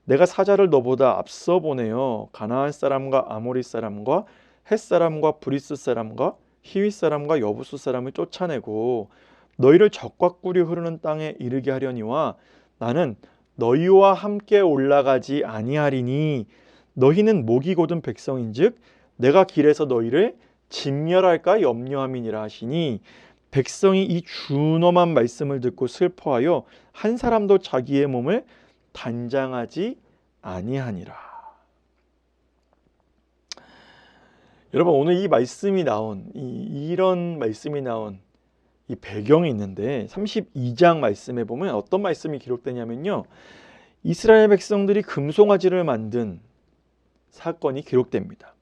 내가 사자를 너보다 앞서 보내어 가나안 사람과 아모리 사람과 헷 사람과 브리스 사람과 히윗 사람과 여부수 사람을 쫓아내고 너희를 적과 꿀이 흐르는 땅에 이르게 하려니와 나는 너희와 함께 올라가지 아니하리니 너희는 목이 곧은 백성인즉 내가 길에서 너희를 진멸할까 염려함이니라 하시니 백성이 이 준엄한 말씀을 듣고 슬퍼하여 한 사람도 자기의 몸을 단장하지 아니하니라. 여러분, 오늘 이 말씀이 나온 이런 말씀이 나온 이 배경이 있는데 32장 말씀에 보면 어떤 말씀이 기록되냐면요. 이스라엘 백성들이 금송아지를 만든 사건이 기록됩니다.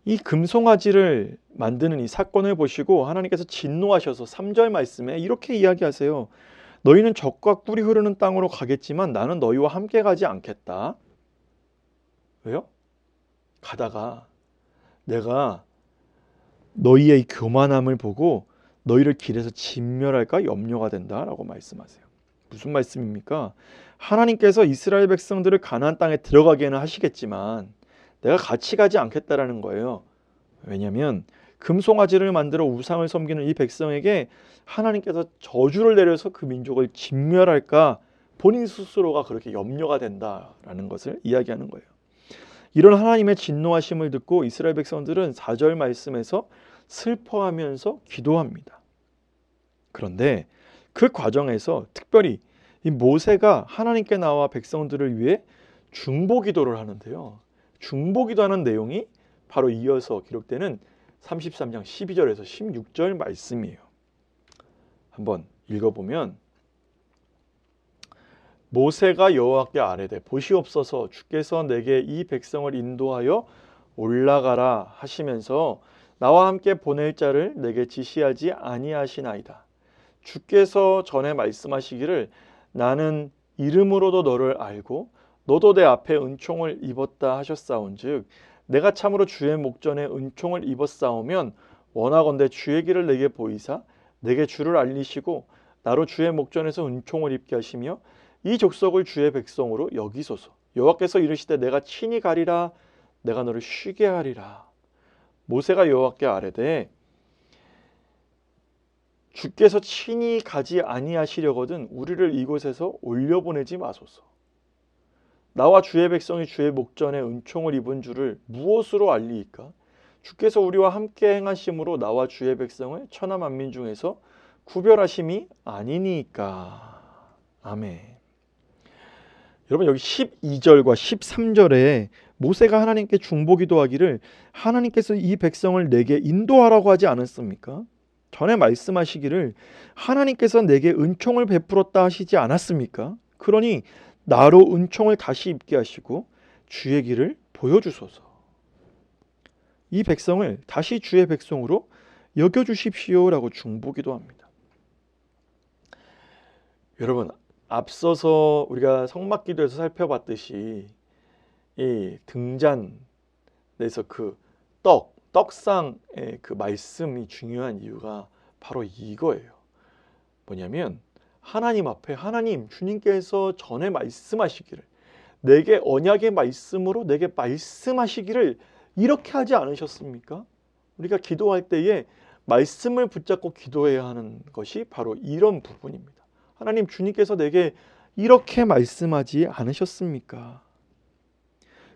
이 금송아지를 만드는 이 사건을 보시고 하나님께서 진노하셔서 3절 말씀에 이렇게 이야기하세요. 너희는 적과 꿀이 흐르는 땅으로 가겠지만 나는 너희와 함께 가지 않겠다. 왜요? 가다가 내가 너희의 교만함을 보고 너희를 길에서 진멸할까 염려가 된다라고 말씀하세요. 무슨 말씀입니까? 하나님께서 이스라엘 백성들을 가나안 땅에 들어가게는 하시겠지만 내가 같이 가지 않겠다라는 거예요. 왜냐하면 금송아지를 만들어 우상을 섬기는 이 백성에게 하나님께서 저주를 내려서 그 민족을 진멸할까 본인 스스로가 그렇게 염려가 된다라는 것을 이야기하는 거예요. 이런 하나님의 진노하심을 듣고 이스라엘 백성들은 4절 말씀에서 슬퍼하면서 기도합니다. 그런데 그 과정에서 특별히 이 모세가 하나님께 나와 백성들을 위해 중보 기도를 하는데요. 중보기도하는 내용이 바로 이어서 기록되는 33장 12절에서 16절 말씀이에요. 한번 읽어보면 모세가 여호와께 아뢰되 보시옵소서 주께서 내게 이 백성을 인도하여 올라가라 하시면서 나와 함께 보낼 자를 내게 지시하지 아니하시나이다. 주께서 전에 말씀하시기를 나는 이름으로도 너를 알고 너도 내 앞에 은총을 입었다 하셨사온즉 내가 참으로 주의 목전에 은총을 입었사오면 원하건대 주의 길을 내게 보이사 내게 주를 알리시고 나로 주의 목전에서 은총을 입게 하시며 이 족속을 주의 백성으로 여기소서. 여호와께서 이르시되 내가 친히 가리라 내가 너를 쉬게 하리라. 모세가 여호와께 아뢰되 주께서 친히 가지 아니하시려거든 우리를 이곳에서 올려보내지 마소서. 나와 주의 백성이 주의 목전에 은총을 입은 줄을 무엇으로 알리이까? 주께서 우리와 함께 행하심으로 나와 주의 백성을 천하 만민 중에서 구별하심이 아니니까. 아멘. 여러분 여기 12절과 13절에 모세가 하나님께 중보기도하기를 하나님께서 이 백성을 내게 인도하라고 하지 않았습니까? 전에 말씀하시기를 하나님께서 내게 은총을 베풀었다 하시지 않았습니까? 그러니 나로 은총을 다시 입게 하시고 주의 길을 보여주소서. 이 백성을 다시 주의 백성으로 여겨주십시오라고 중보기도합니다. 여러분 앞서서 우리가 성막기도에서 살펴봤듯이 이 등잔에서 그 떡상의 그 말씀이 중요한 이유가 바로 이거예요. 뭐냐면 하나님 앞에 하나님 주님께서 전에 말씀하시기를 내게 언약의 말씀으로 내게 말씀하시기를 이렇게 하지 않으셨습니까? 우리가 기도할 때에 말씀을 붙잡고 기도해야 하는 것이 바로 이런 부분입니다. 하나님 주님께서 내게 이렇게 말씀하지 않으셨습니까?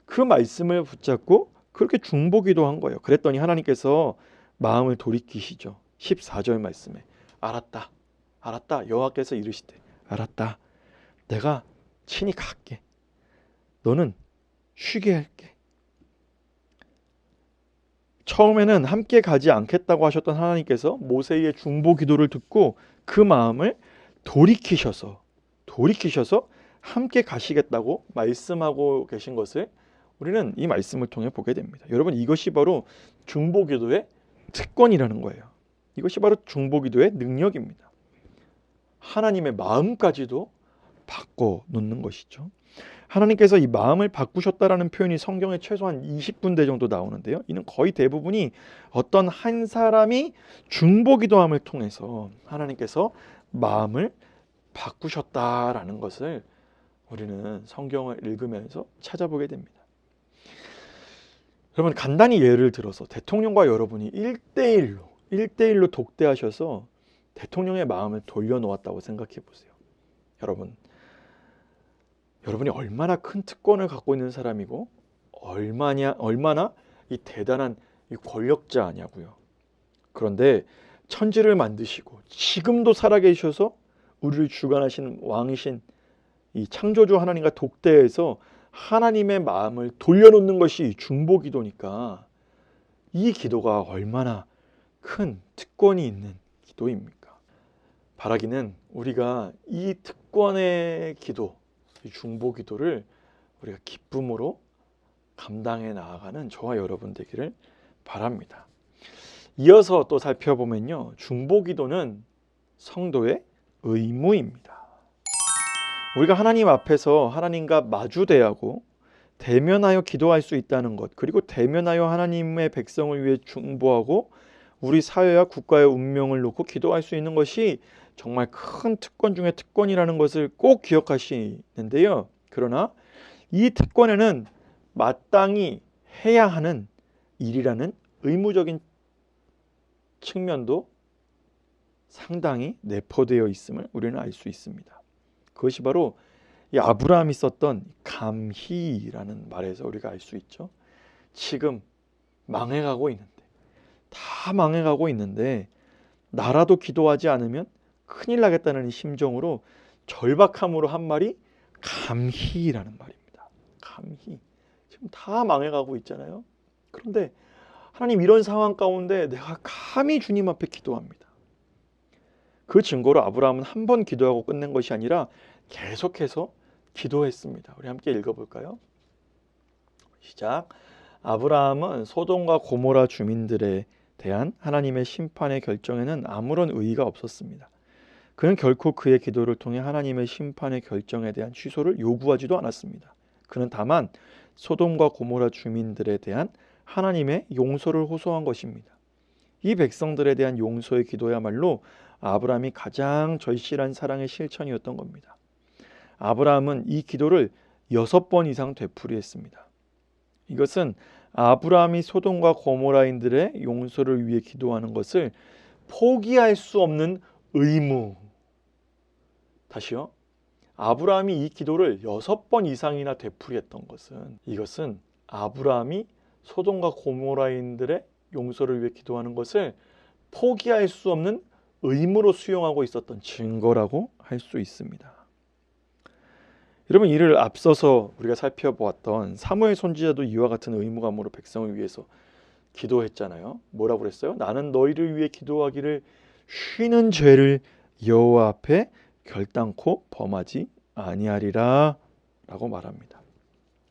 그 말씀을 붙잡고 그렇게 중보기도한 거예요. 그랬더니 하나님께서 마음을 돌이키시죠. 14절 말씀에 알았다 여호와께서 이르시되 알았다 내가 친히 갈게 너는 쉬게 할게. 처음에는 함께 가지 않겠다고 하셨던 하나님께서 모세의 중보기도를 듣고 그 마음을 돌이키셔서 함께 가시겠다고 말씀하고 계신 것을 우리는 이 말씀을 통해 보게 됩니다. 여러분 이것이 바로 중보기도의 특권이라는 거예요. 이것이 바로 중보기도의 능력입니다. 하나님의 마음까지도 바꿔놓는 것이죠. 하나님께서 이 마음을 바꾸셨다라는 표현이 성경에 최소한 20군데 정도 나오는데요. 이는 거의 대부분이 어떤 한 사람이 중보기도함을 통해서 하나님께서 마음을 바꾸셨다라는 것을 우리는 성경을 읽으면서 찾아보게 됩니다. 여러분 간단히 예를 들어서 대통령과 여러분이 1대1로 독대하셔서 대통령의 마음을 돌려놓았다고 생각해 보세요. 여러분이 얼마나 큰 특권을 갖고 있는 사람이고 얼마나 이 대단한 이 권력자냐고요. 그런데 천지를 만드시고 지금도 살아계셔서 우리를 주관하시는 왕이신 이 창조주 하나님과 독대해서 하나님의 마음을 돌려놓는 것이 중보기도니까 이 기도가 얼마나 큰 특권이 있는 기도입니까? 바라기는 우리가 이 특권의 기도, 이 중보기도를 우리가 기쁨으로 감당해 나아가는 저와 여러분 되기를 바랍니다. 이어서 또 살펴보면요, 중보기도는 성도의 의무입니다. 우리가 하나님 앞에서 하나님과 마주대하고 대면하여 기도할 수 있다는 것, 그리고 대면하여 하나님의 백성을 위해 중보하고 우리 사회와 국가의 운명을 놓고 기도할 수 있는 것이 정말 큰 특권 중에 특권이라는 것을 꼭 기억하시는데요. 그러나 이 특권에는 마땅히 해야 하는 일이라는 의무적인 측면도 상당히 내포되어 있음을 우리는 알 수 있습니다. 그것이 바로 이 아브라함이 썼던 감히라는 말에서 우리가 알 수 있죠. 지금 다 망해가고 있는데 나라도 기도하지 않으면 큰일 나겠다는 심정으로 절박함으로 한 말이 감히라는 말입니다. 감히. 지금 다 망해가고 있잖아요. 그런데 하나님 이런 상황 가운데 내가 감히 주님 앞에 기도합니다. 그 증거로 아브라함은 한 번 기도하고 끝낸 것이 아니라 계속해서 기도했습니다. 우리 함께 읽어볼까요? 시작. 아브라함은 소돔과 고모라 주민들에 대한 하나님의 심판의 결정에는 아무런 의의가 없었습니다. 그는 결코 그의 기도를 통해 하나님의 심판의 결정에 대한 취소를 요구하지도 않았습니다. 그는 다만 소돔과 고모라 주민들에 대한 하나님의 용서를 호소한 것입니다. 이 백성들에 대한 용서의 기도야말로 아브라함이 가장 절실한 사랑의 실천이었던 겁니다. 아브라함은 이 기도를 6번 이상 되풀이했습니다. 이것은 아브라함이 소돔과 고모라인들의 용서를 위해 기도하는 것을 포기할 수 없는 의무. 다시요. 아브라함이 이 기도를 6번 이상이나 되풀이했던 것은 이것은 아브라함이 소돔과 고모라인들의 용서를 위해 기도하는 것을 포기할 수 없는 의무로 수용하고 있었던 증거라고 할 수 있습니다. 여러분, 이를 앞서서 우리가 살펴보았던 사무엘 선지자도 이와 같은 의무감으로 백성을 위해서 기도했잖아요. 뭐라고 그랬어요? 나는 너희를 위해 기도하기를 쉬는 죄를 여호와 앞에 결단코 범하지 아니하리라 라고 말합니다.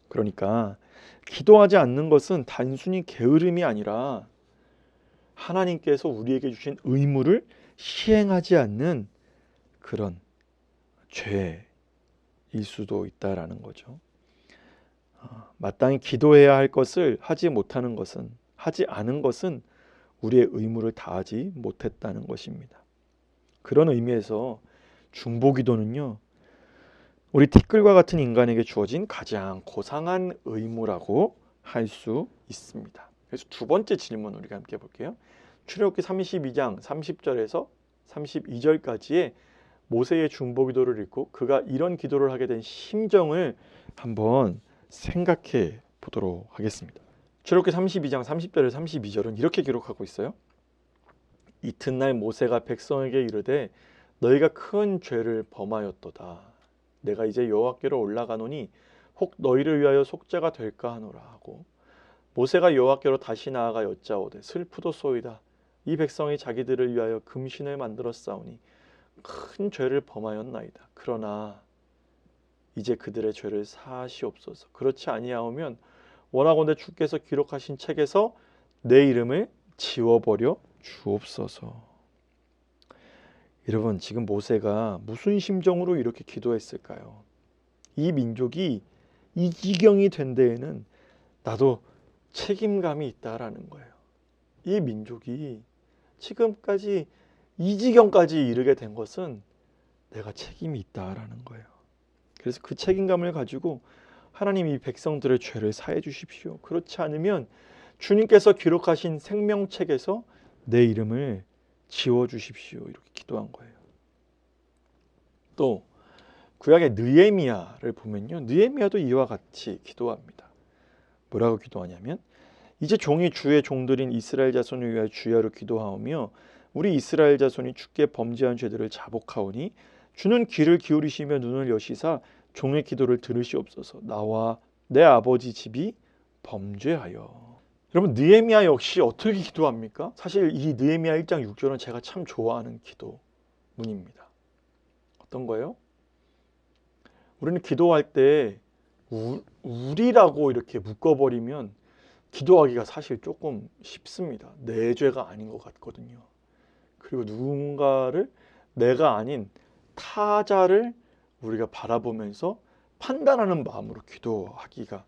그러니까 기도하지 않는 것은 단순히 게으름이 아니라 하나님께서 우리에게 주신 의무를 시행하지 않는 그런 죄일 수도 있다라는 거죠. 마땅히 기도해야 할 것을 하지 못하는 것은, 하지 않은 것은 우리의 의무를 다하지 못했다는 것입니다. 그런 의미에서 중보기도는요, 우리 티끌과 같은 인간에게 주어진 가장 고상한 의무라고 할 수 있습니다. 그래서 두 번째 질문 우리가 함께 볼게요. 출애굽기 32장 30절에서 32절까지의 모세의 중보기도를 읽고 그가 이런 기도를 하게 된 심정을 한번 생각해 보도록 하겠습니다. 출애굽기 32장 30절에서 32절은 이렇게 기록하고 있어요. 이튿날 모세가 백성에게 이르되 너희가 큰 죄를 범하였도다. 내가 이제 여호와께로 올라가노니 혹 너희를 위하여 속죄가 될까 하노라 하고, 모세가 여호와께로 다시 나아가 여짜오되 슬프도소이다. 이 백성이 자기들을 위하여 금신을 만들었사오니 큰 죄를 범하였나이다. 그러나 이제 그들의 죄를 사하시옵소서. 그렇지 아니하오면 원하건대 주께서 기록하신 책에서 내 이름을 지워버려 주옵소서. 여러분, 지금 모세가 무슨 심정으로 이렇게 기도했을까요? 이 민족이 이 지경이 된 데에는 나도 책임감이 있다라는 거예요. 이 민족이 지금까지 이 지경까지 이르게 된 것은 내가 책임이 있다라는 거예요. 그래서 그 책임감을 가지고 하나님 이 백성들의 죄를 사해 주십시오. 그렇지 않으면 주님께서 기록하신 생명책에서 내 이름을 지워 주십시오. 이렇게 기도한 거예요. 또 구약의 느헤미야를 보면요, 느헤미야도 이와 같이 기도합니다. 뭐라고 기도하냐면, 이제 종이 주의 종들인 이스라엘 자손을 위하여 주야로 기도하오며 우리 이스라엘 자손이 주께 범죄한 죄들을 자복하오니 주는 귀를 기울이시며 눈을 여시사 종의 기도를 들으시옵소서. 나와 내 아버지 집이 범죄하여. 여러분, 느헤미야 역시 어떻게 기도합니까? 사실 이 느헤미야 1장 6절은 제가 참 좋아하는 기도문입니다. 어떤 거예요? 우리는 기도할 때 우리라고 이렇게 묶어버리면 기도하기가 사실 조금 쉽습니다. 내 죄가 아닌 것 같거든요. 그리고 누군가를, 내가 아닌 타자를 우리가 바라보면서 판단하는 마음으로 기도하기가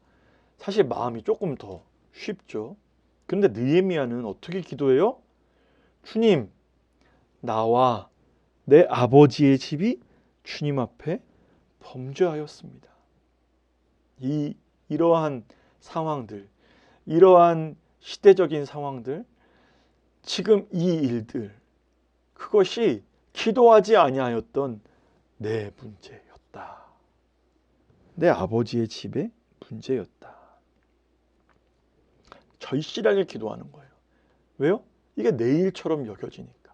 사실 마음이 조금 더 쉽죠. 그런데 느헤미야는 어떻게 기도해요? 주님, 나와 내 아버지의 집이 주님 앞에 범죄하였습니다. 이러한 상황들, 이러한 시대적인 상황들, 지금 이 일들, 그것이 기도하지 아니하였던 내 문제였다. 내 아버지의 집의 문제였다. 절실하게 기도하는 거예요. 왜요? 이게 내 일처럼 여겨지니까.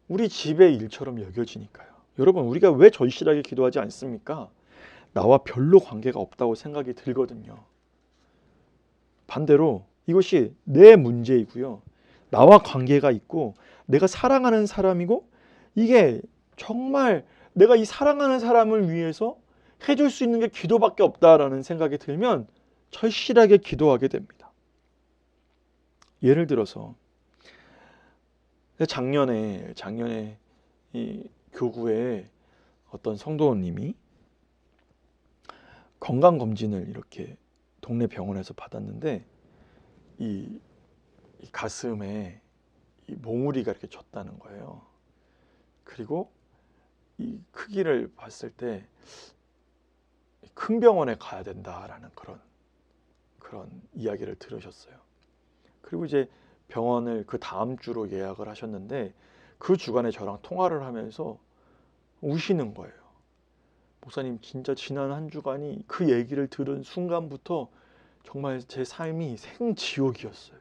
우리 집의 일처럼 여겨지니까요. 여러분, 우리가 왜 절실하게 기도하지 않습니까? 나와 별로 관계가 없다고 생각이 들거든요. 반대로 이것이 내 문제이고요. 나와 관계가 있고 내가 사랑하는 사람이고 이게 정말 내가 이 사랑하는 사람을 위해서 해줄 수 있는 게 기도밖에 없다라는 생각이 들면 절실하게 기도하게 됩니다. 예를 들어서 작년에 이 교구에 어떤 성도님이 건강검진을 이렇게 동네 병원에서 받았는데 이 가슴에 이 몽우리가 이렇게 졌다는 거예요. 그리고 이 크기를 봤을 때 큰 병원에 가야 된다라는 그런 이야기를 들으셨어요. 그리고 이제 병원을 그 다음 주로 예약을 하셨는데 그 주간에 저랑 통화를 하면서 우시는 거예요. 목사님, 진짜 지난 한 주간이 그 얘기를 들은 순간부터 정말 제 삶이 생지옥이었어요.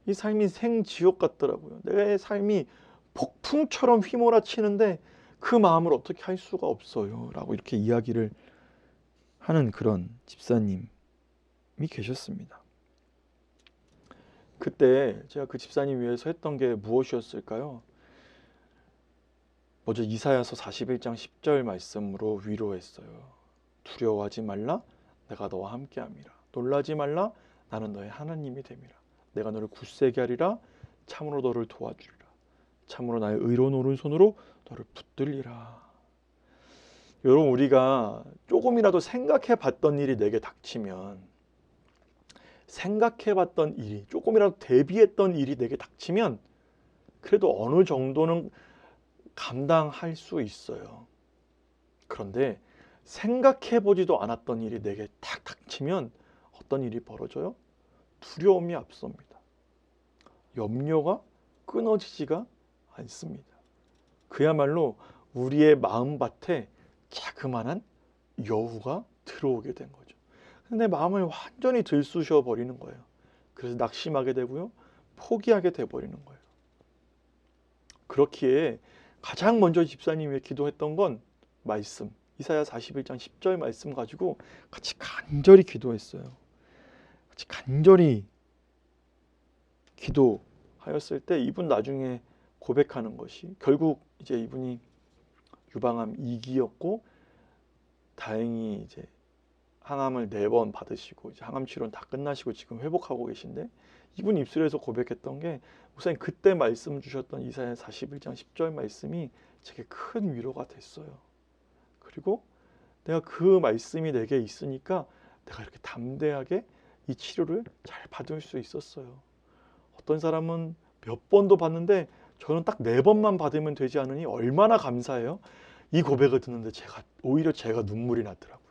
이 삶이 생지옥 같더라고요. 내 삶이 폭풍처럼 휘몰아치는데 그 마음을 어떻게 할 수가 없어요 라고 이렇게 이야기를 하는 그런 집사님이 계셨습니다. 그때 제가 그 집사님 위해서 했던 게 무엇이었을까요? 먼저 이사야서 41장 10절 말씀으로 위로했어요. 두려워하지 말라, 내가 너와 함께함이라. 놀라지 말라, 나는 너의 하나님이 됨이라. 내가 너를 굳세게 하리라, 참으로 너를 도와주리라. 참으로 나의 의로운 오른손으로 너를 붙들리라. 여러분, 우리가 조금이라도 생각해 봤던 일이 내게 닥치면, 생각해 봤던 일이, 조금이라도 대비했던 일이 내게 닥치면 그래도 어느 정도는 감당할 수 있어요. 그런데 생각해 보지도 않았던 일이 내게 탁 닥치면 어떤 일이 벌어져요? 두려움이 앞섭니다. 염려가 끊어지지가 않습니다. 그야말로 우리의 마음밭에 자그마한 여우가 들어오게 된 거죠. 근데 마음을 완전히 들쑤셔 버리는 거예요. 그래서 낙심하게 되고요, 포기하게 돼 버리는 거예요. 그렇기에 가장 먼저 집사님이 기도했던 건 말씀, 이사야 41장 10절 말씀 가지고 같이 간절히 기도했어요. 같이 간절히 기도하였을 때 이분 나중에 고백하는 것이, 결국 이제 이분이 유방암 2기였고 다행히 이제 항암을 4번 받으시고 이제 항암 치료는 다 끝나시고 지금 회복하고 계신데, 이분 입술에서 고백했던 게, 목사님 그때 말씀 주셨던 이사야 41장 10절 말씀이 제게 큰 위로가 됐어요. 그리고 내가 그 말씀이 내게 있으니까 내가 이렇게 담대하게 이 치료를 잘 받을 수 있었어요. 어떤 사람은 몇 번도 받는데 저는 딱 4번만 받으면 되지 않으니 얼마나 감사해요. 이 고백을 듣는데 오히려 제가 눈물이 나더라고요.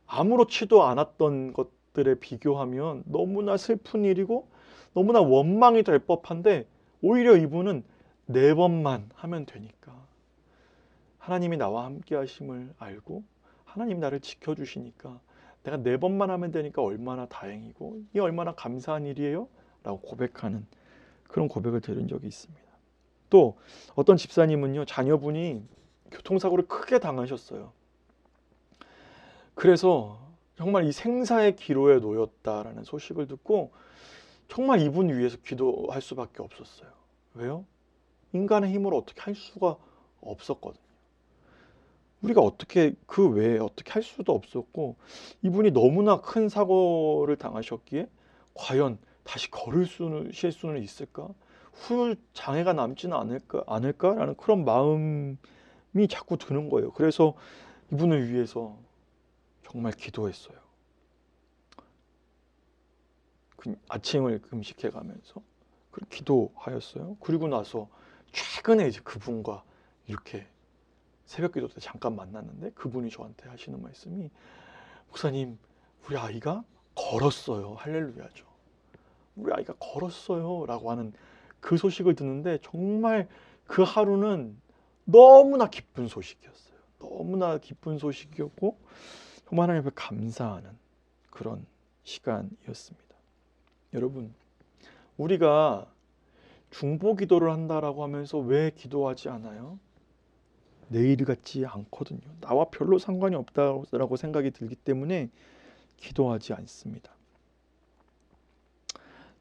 아무렇지도 않았던 것들에 비교하면 너무나 슬픈 일이고 너무나 원망이 될 법한데, 오히려 이분은 4번만 하면 되니까, 하나님이 나와 함께 하심을 알고 하나님이 나를 지켜주시니까 내가 4번만 하면 되니까 얼마나 다행이고 이 얼마나 감사한 일이에요 라고 고백하는 그런 고백을 들은 적이 있습니다. 또 어떤 집사님은요, 자녀분이 교통사고를 크게 당하셨어요. 그래서 정말 이 생사의 기로에 놓였다라는 소식을 듣고 정말 이분 위해서 기도할 수밖에 없었어요. 왜요? 인간의 힘으로 어떻게 할 수가 없었거든요. 우리가 어떻게, 그 외에 어떻게 할 수도 없었고, 이분이 너무나 큰 사고를 당하셨기에 과연 다시 쉴 수는 있을까? 후유 장애가 남지는 않을까라는 그런 마음이 자꾸 드는 거예요. 그래서 이분을 위해서 정말 기도했어요. 아침을 금식해 가면서 기도하였어요. 그리고 나서 최근에 이제 그분과 이렇게 새벽 기도 때 잠깐 만났는데 그분이 저한테 하시는 말씀이, 목사님, 우리 아이가 걸었어요. 할렐루야죠. 우리 아이가 걸었어요 라고 하는 그 소식을 듣는데 정말 그 하루는 너무나 기쁜 소식이었어요. 너무나 기쁜 소식이었고 정말 하나님 앞에 감사하는 그런 시간이었습니다. 여러분, 우리가 중보 기도를 한다라고 하면서 왜 기도하지 않아요? 내 일 같지 않거든요. 나와 별로 상관이 없다라고 생각이 들기 때문에 기도하지 않습니다.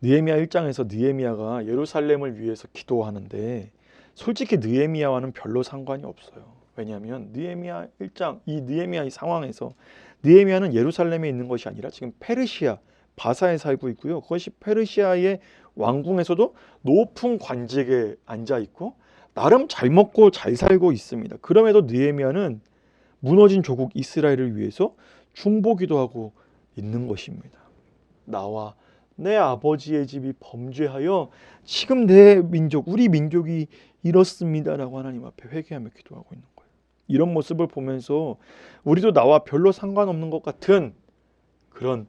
느헤미야 1장에서 느헤미야가 예루살렘을 위해서 기도하는데 솔직히 느헤미야와는 별로 상관이 없어요. 왜냐하면 느헤미야 1장, 이 느헤미야 이 상황에서 느헤미야는 예루살렘에 있는 것이 아니라 지금 페르시아, 바사에 살고 있고요. 그것이 페르시아의 왕궁에서도 높은 관직에 앉아 있고 나름 잘 먹고 잘 살고 있습니다. 그럼에도 느헤미야는 무너진 조국 이스라엘을 위해서 중보기도 하고 있는 것입니다. 나와 내 아버지의 집이 범죄하여 지금 내 민족, 우리 민족이 이렇습니다라고 하나님 앞에 회개하며 기도하고 있는 거예요. 이런 모습을 보면서 우리도 나와 별로 상관없는 것 같은 그런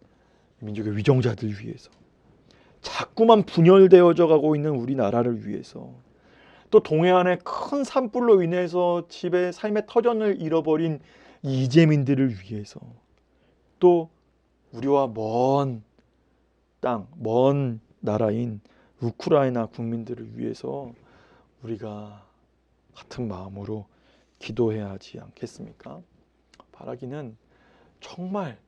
민족의 위정자들 위해서, 자꾸만 분열되어져 가고 있는 우리나라를 위해서, 또 동해안의 큰 산불로 인해서 집의 삶의 터전을 잃어버린 이재민들을 위해서, 또 우리와 먼 땅, 먼 나라인 우크라이나 국민들을 위해서 우리가 같은 마음으로 기도해야 하지 않겠습니까? 바라기는 정말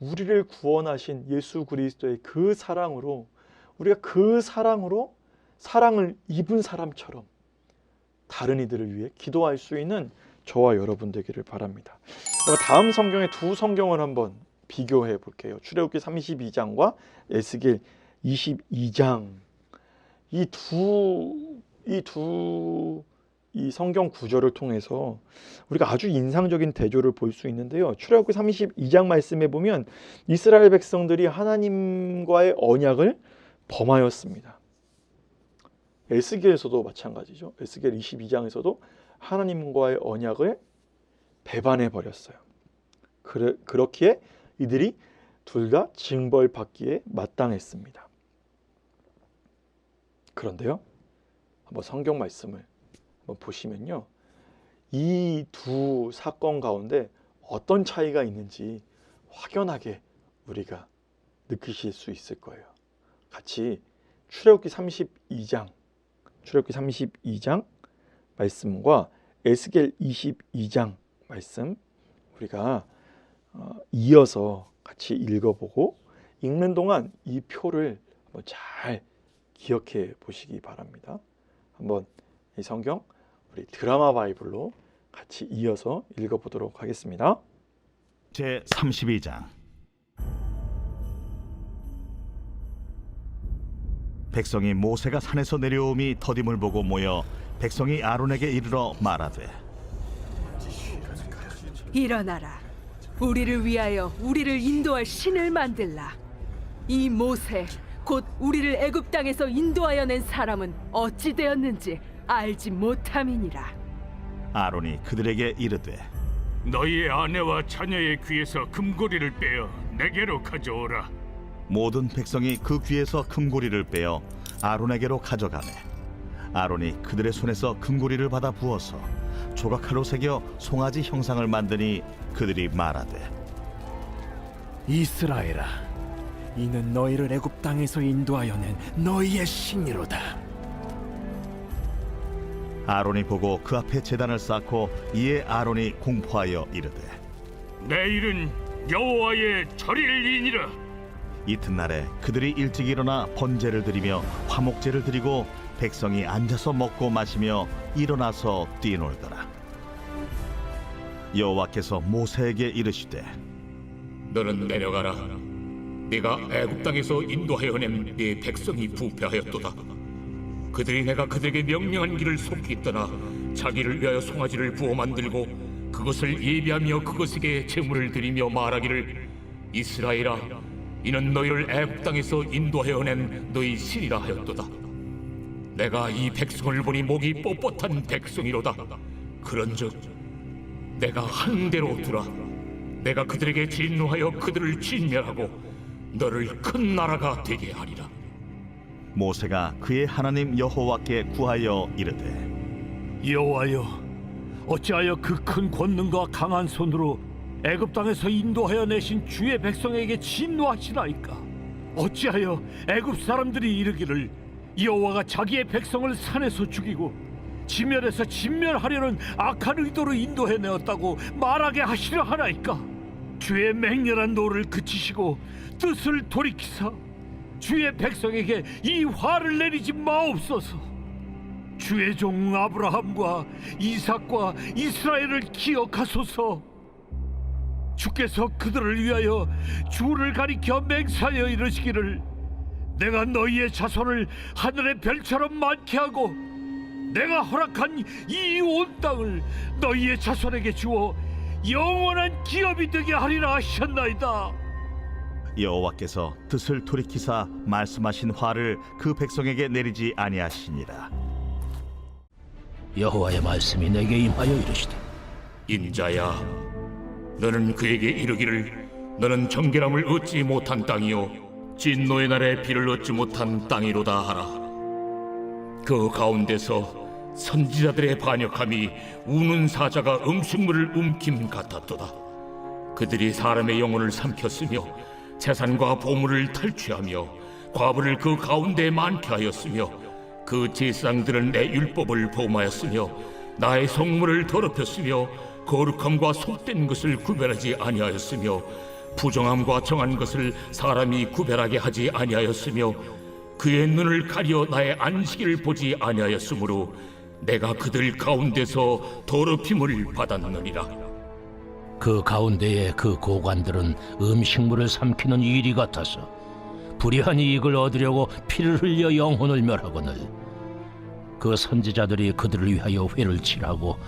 우리를 구원하신 예수 그리스도의 그 사랑으로, 우리가 그 사랑으로 사랑을 입은 사람처럼 다른 이들을 위해 기도할 수 있는 저와 여러분 되기를 바랍니다. 다음 성경의 두 성경을 한번 비교해 볼게요. 출애굽기 32장과 에스겔 22장, 이 성경 구절을 통해서 우리가 아주 인상적인 대조를 볼 수 있는데요. 출애굽기 32장 말씀에 보면 이스라엘 백성들이 하나님과의 언약을 범하였습니다. 에스겔에서도 마찬가지죠. 에스겔 22장에서도 하나님과의 언약을 배반해 버렸어요. 그렇기에 이들이 둘 다 징벌받기에 마땅했습니다. 그런데요, 한번 성경 말씀을 한번 보시면요, 이 두 사건 가운데 어떤 차이가 있는지 확연하게 우리가 느끼실 수 있을 거예요. 같이 출애굽기 32장 말씀과 에스겔 22장 말씀 우리가 이어서 같이 읽어보고, 읽는 동안 이 표를 한번 잘 기억해 보시기 바랍니다. 한번 이 성경 우리 드라마 바이블로 같이 이어서 읽어보도록 하겠습니다. 제 32장. 백성이 모세가 산에서 내려옴이 더딤을 보고 모여 백성이 아론에게 이르러 말하되, 일어나라. 우리를 위하여 우리를 인도할 신을 만들라. 이 모세 곧 우리를 애굽 땅에서 인도하여 낸 사람은 어찌 되었는지 알지 못함이니라. 아론이 그들에게 이르되, 너희의 아내와 자녀의 귀에서 금고리를 빼어 내게로 가져오라. 모든 백성이 그 귀에서 금고리를 빼어 아론에게로 가져가매 아론이 그들의 손에서 금고리를 받아 부어서 조각칼로 새겨 송아지 형상을 만드니 그들이 말하되, 이스라엘아, 이는 너희를 애굽 땅에서 인도하여 낸 너희의 신이로다. 아론이 보고 그 앞에 제단을 쌓고 이에 아론이 공포하여 이르되, 내일은 여호와의 절일이니라. 이튿날에 그들이 일찍 일어나 번제를 드리며 화목제를 드리고 백성이 앉아서 먹고 마시며 일어나서 뛰놀더라. 여호와께서 모세에게 이르시되, 너는 내려가라. 네가 애굽 땅에서 인도하여 낸 네 백성이 부패하였도다. 그들이 내가 그들에게 명령한 길을 속히 떠나 자기를 위하여 송아지를 부어 만들고 그것을 예비하며 그것에게 제물을 드리며 말하기를, 이스라엘아, 이는 너희를 애굽 땅에서 인도하여 낸 너희 신이라 하였도다. 내가 이 백성을 보니 목이 뻣뻣한 백성이로다. 그런즉 내가 한 대로 두라. 내가 그들에게 진노하여 그들을 진멸하고 너를 큰 나라가 되게 하리라. 모세가 그의 하나님 여호와께 구하여 이르되, 여호와여, 어찌하여 그 큰 권능과 강한 손으로 애굽 땅에서 인도하여 내신 주의 백성에게 진노하시나이까? 어찌하여 애굽 사람들이 이르기를, 여호와가 자기의 백성을 산에서 죽이고 지면에서 진멸하려는 악한 의도로 인도해내었다고 말하게 하시려 하나이까? 주의 맹렬한 노를 그치시고 뜻을 돌이키사 주의 백성에게 이 화를 내리지 마옵소서. 주의 종 아브라함과 이삭과 이스라엘을 기억하소서. 주께서 그들을 위하여 주를 가리켜 맹세하여 이르시기를 내가 너희의 자손을 하늘의 별처럼 많게 하고 내가 허락한 이 온 땅을 너희의 자손에게 주어 영원한 기업이 되게 하리라 하셨나이다. 여호와께서 뜻을 돌이키사 말씀하신 화를 그 백성에게 내리지 아니하시니라. 여호와의 말씀이 내게 임하여 이르시되 인자야, 너는 그에게 이르기를 너는 정결함을 얻지 못한 땅이요 진노의 날에 비를 얻지 못한 땅이로다 하라. 그 가운데서 선지자들의 반역함이 우는 사자가 음식물을 움킴 같았도다. 그들이 사람의 영혼을 삼켰으며 재산과 보물을 탈취하며 과부를 그 가운데 많게 하였으며 그 제사장들은 내 율법을 범하였으며 나의 성물을 더럽혔으며 거룩함과 속된 것을 구별하지 아니하였으며 부정함과 정한 것을 사람이 구별하게 하지 아니하였으며 그의 눈을 가려 나의 안식일을 보지 아니하였으므로 내가 그들 가운데서 더럽힘을 받았느니라. 그 가운데에 그 고관들은 음식물을 삼키는 이리 같아서 불의한 이익을 얻으려고 피를 흘려 영혼을 멸하거늘 그 선지자들이 그들을 위하여 회를 칠하고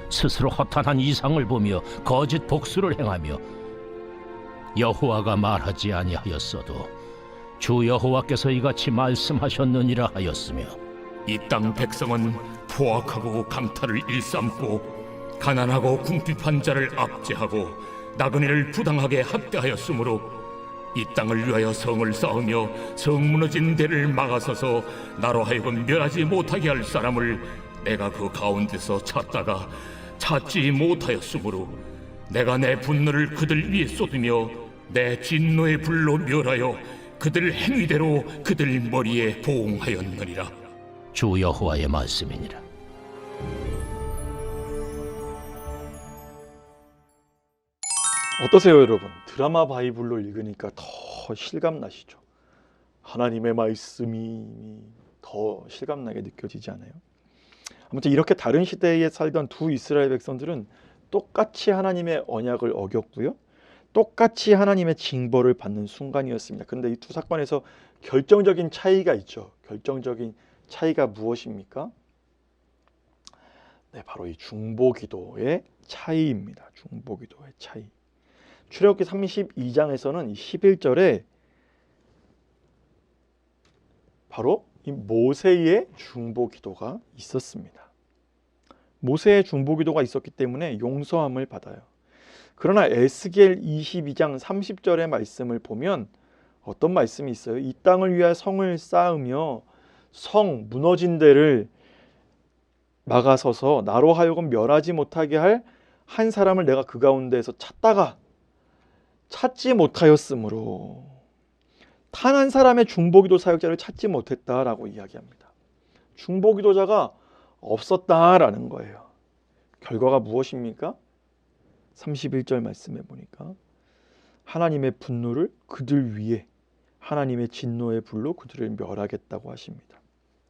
스스로 허탄한 이상을 보며 거짓 복수를 행하며 여호와가 말하지 아니하였어도 주 여호와께서 이같이 말씀하셨느니라 하였으며 이 땅 백성은 포악하고 강탈을 일삼고 가난하고 궁핍한 자를 압제하고 나그네를 부당하게 학대하였으므로 이 땅을 위하여 성을 쌓으며 성 무너진 데를 막아서서 나로 하여금 멸하지 못하게 할 사람을 내가 그 가운데서 찾다가 찾지 못하였으므로 내가 내 분노를 그들 위에 쏟으며 내 진노의 불로 멸하여 그들 행위대로 그들 머리에 보응하였느니라. 주 여호와의 말씀이니라. 어떠세요, 여러분? 드라마 바이블로 읽으니까 더 실감나시죠? 하나님의 말씀이 더 실감나게 느껴지지 않아요? 아무튼 이렇게 다른 시대에 살던 두 이스라엘 백성들은 똑같이 하나님의 언약을 어겼고요. 똑같이 하나님의 징벌을 받는 순간이었습니다. 그런데 이 두 사건에서 결정적인 차이가 있죠. 결정적인 차이가 무엇입니까? 네, 바로 이 중보기도의 차이입니다. 중보기도의 차이. 출애굽기 32장에서는 11절에 바로 이 모세의 중보기도가 있었습니다. 모세의 중보기도가 있었기 때문에 용서함을 받아요. 그러나 에스겔 22장 30절의 말씀을 보면 어떤 말씀이 있어요? 이 땅을 위하여 성을 쌓으며 성 무너진 데를 막아서서 나로 하여금 멸하지 못하게 할 한 사람을 내가 그 가운데에서 찾다가 찾지 못하였으므로 단 한 사람의 중보기도 사역자를 찾지 못했다라고 이야기합니다. 중보기도자가 없었다라는 거예요. 결과가 무엇입니까? 31절 말씀해 보니까 하나님의 분노를 그들 위에 하나님의 진노의 불로 그들을 멸하겠다고 하십니다.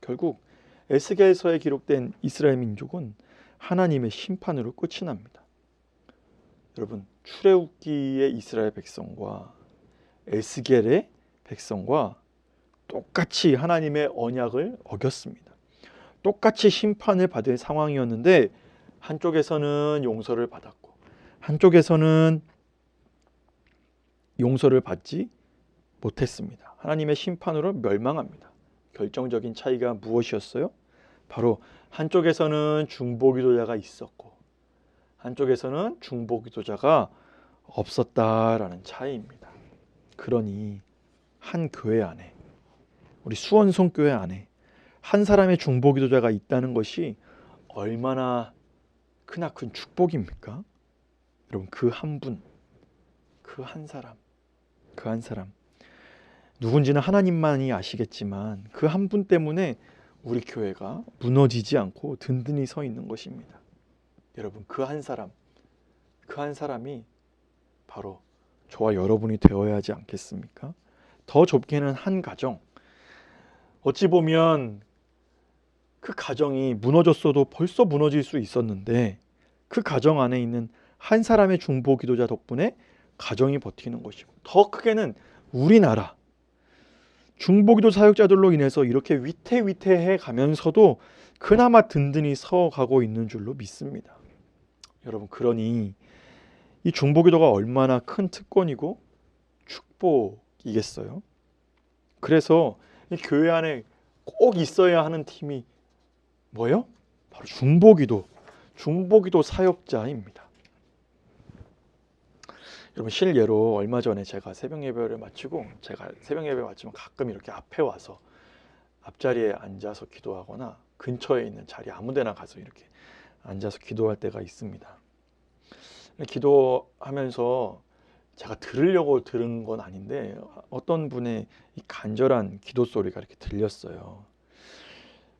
결국 에스겔서에 기록된 이스라엘 민족은 하나님의 심판으로 끝이 납니다. 여러분, 출애굽기의 이스라엘 백성과 에스겔의 백성과 똑같이 하나님의 언약을 어겼습니다. 똑같이 심판을 받을 상황이었는데 한쪽에서는 용서를 받았고 한쪽에서는 용서를 받지 못했습니다. 하나님의 심판으로 멸망합니다. 결정적인 차이가 무엇이었어요? 바로 한쪽에서는 중보기도자가 있었고 한쪽에서는 중보기도자가 없었다라는 차이입니다. 그러니 한 교회 안에, 우리 수원성교회 안에 한 사람의 중보기도자가 있다는 것이 얼마나 크나큰 축복입니까? 여러분, 그 한 분, 그 한 사람 누군지는 하나님만이 아시겠지만 그 한 분 때문에 우리 교회가 무너지지 않고 든든히 서 있는 것입니다. 여러분, 그 한 사람이 바로 저와 여러분이 되어야 하지 않겠습니까? 더 좁게는 한 가정, 어찌 보면 그 가정이 무너졌어도 벌써 무너질 수 있었는데 그 가정 안에 있는 한 사람의 중보 기도자 덕분에 가정이 버티는 것이고, 더 크게는 우리나라 중보기도 사역자들로 인해서 이렇게 위태위태해 가면서도 그나마 든든히 서가고 있는 줄로 믿습니다. 여러분, 그러니 이 중보기도가 얼마나 큰 특권이고 축복이겠어요? 그래서 이 교회 안에 꼭 있어야 하는 팀이 뭐예요? 바로 중보기도 사역자입니다. 여러분, 실례로 얼마 전에 제가 새벽 예배를 마치고, 제가 새벽 예배 마치면 가끔 이렇게 앞에 와서 앞자리에 앉아서 기도하거나 근처에 있는 자리 아무 데나 가서 이렇게 앉아서 기도할 때가 있습니다. 기도하면서 제가 들으려고 들은 건 아닌데 어떤 분의 이 간절한 기도 소리가 이렇게 들렸어요.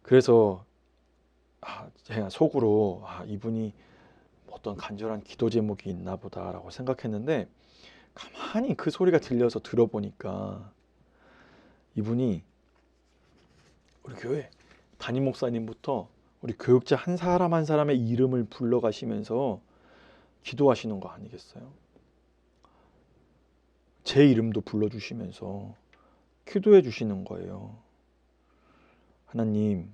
그래서 제가 속으로 이분이 어떤 간절한 기도 제목이 있나 보다라고 생각했는데, 가만히 그 소리가 들려서 들어보니까 이분이 우리 교회 담임 목사님부터 우리 교육자 한 사람 한 사람의 이름을 불러가시면서 기도하시는 거 아니겠어요? 제 이름도 불러주시면서 기도해 주시는 거예요. 하나님,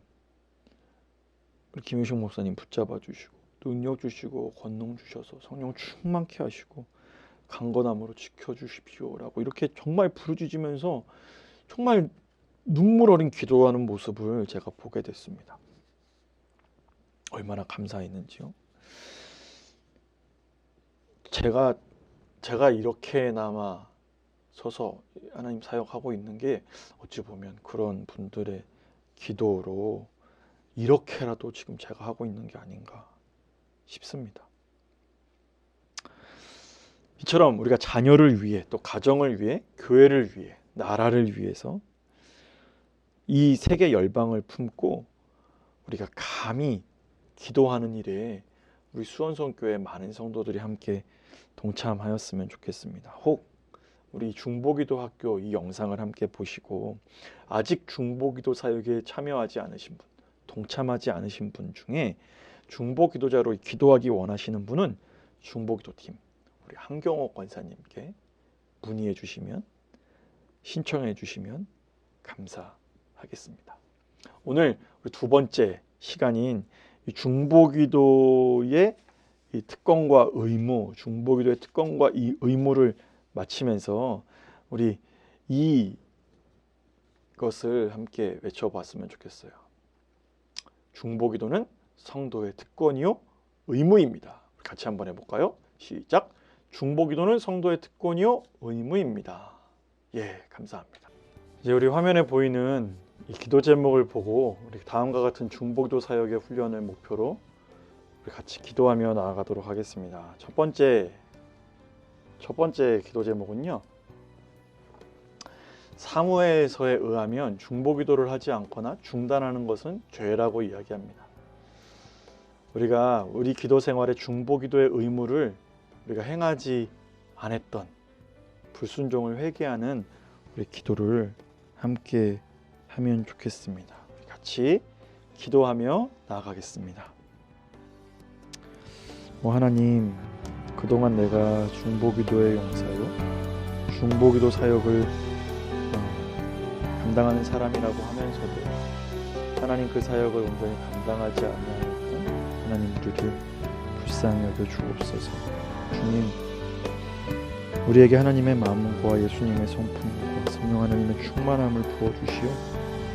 우리 김효식 목사님 붙잡아 주시고 능력 주시고 권능 주셔서 성령 충만케 하시고 강건함으로 지켜주십시오라고 이렇게 정말 부르짖으면서 정말 눈물 어린 기도하는 모습을 제가 보게 됐습니다. 얼마나 감사했는지요. 제가 이렇게나마 서서 하나님 사역하고 있는 게 어찌 보면 그런 분들의 기도로 이렇게라도 지금 제가 하고 있는 게 아닌가 싶습니다. 이처럼 우리가 자녀를 위해, 또 가정을 위해, 교회를 위해, 나라를 위해서 이 세계 열방을 품고 우리가 감히 기도하는 일에 우리 수원성교회 많은 성도들이 함께 동참하였으면 좋겠습니다. 혹 우리 중보기도 학교 이 영상을 함께 보시고 아직 중보기도 사역에 참여하지 않으신 분, 동참하지 않으신 분 중에 중보기도자로 기도하기 원하시는 분은 중보기도팀 우리 한경호 권사님께 문의해 주시면, 신청해 주시면 감사하겠습니다. 오늘 우리 두 번째 시간인 이 중보기도의 이 특권과 의무, 중보기도의 특권과 이 의무를 마치면서 우리 이것을 함께 외쳐봤으면 좋겠어요. 중보기도는 성도의 특권이요 의무입니다. 같이 한번 해볼까요? 시작. 중보기도는 성도의 특권이요 의무입니다. 예, 감사합니다. 이제 우리 화면에 보이는 이 기도 제목을 보고 우리 다음과 같은 중보기도 사역의 훈련을 목표로 우리 같이 기도하며 나아가도록 하겠습니다. 첫 번째 기도 제목은요, 사무엘서에 의하면 중보기도를 하지 않거나 중단하는 것은 죄라고 이야기합니다. 우리가 우리 기도 생활의 중보기도의 의무를 우리가 행하지 않았던 불순종을 회개하는 우리 기도를 함께 하면 좋겠습니다. 우리 같이 기도하며 나아가겠습니다. 하나님, 그동안 내가 중보기도의 용사요, 중보기도 사역을 감당하는 사람이라고 하면서도 하나님 그 사역을 온전히 감당하지 않았던 하나님, 우리를 불쌍히 여겨 주옵소서. 주님, 우리에게 하나님의 마음과 예수님의 성품과 성령 하나님의 충만함을 부어주시어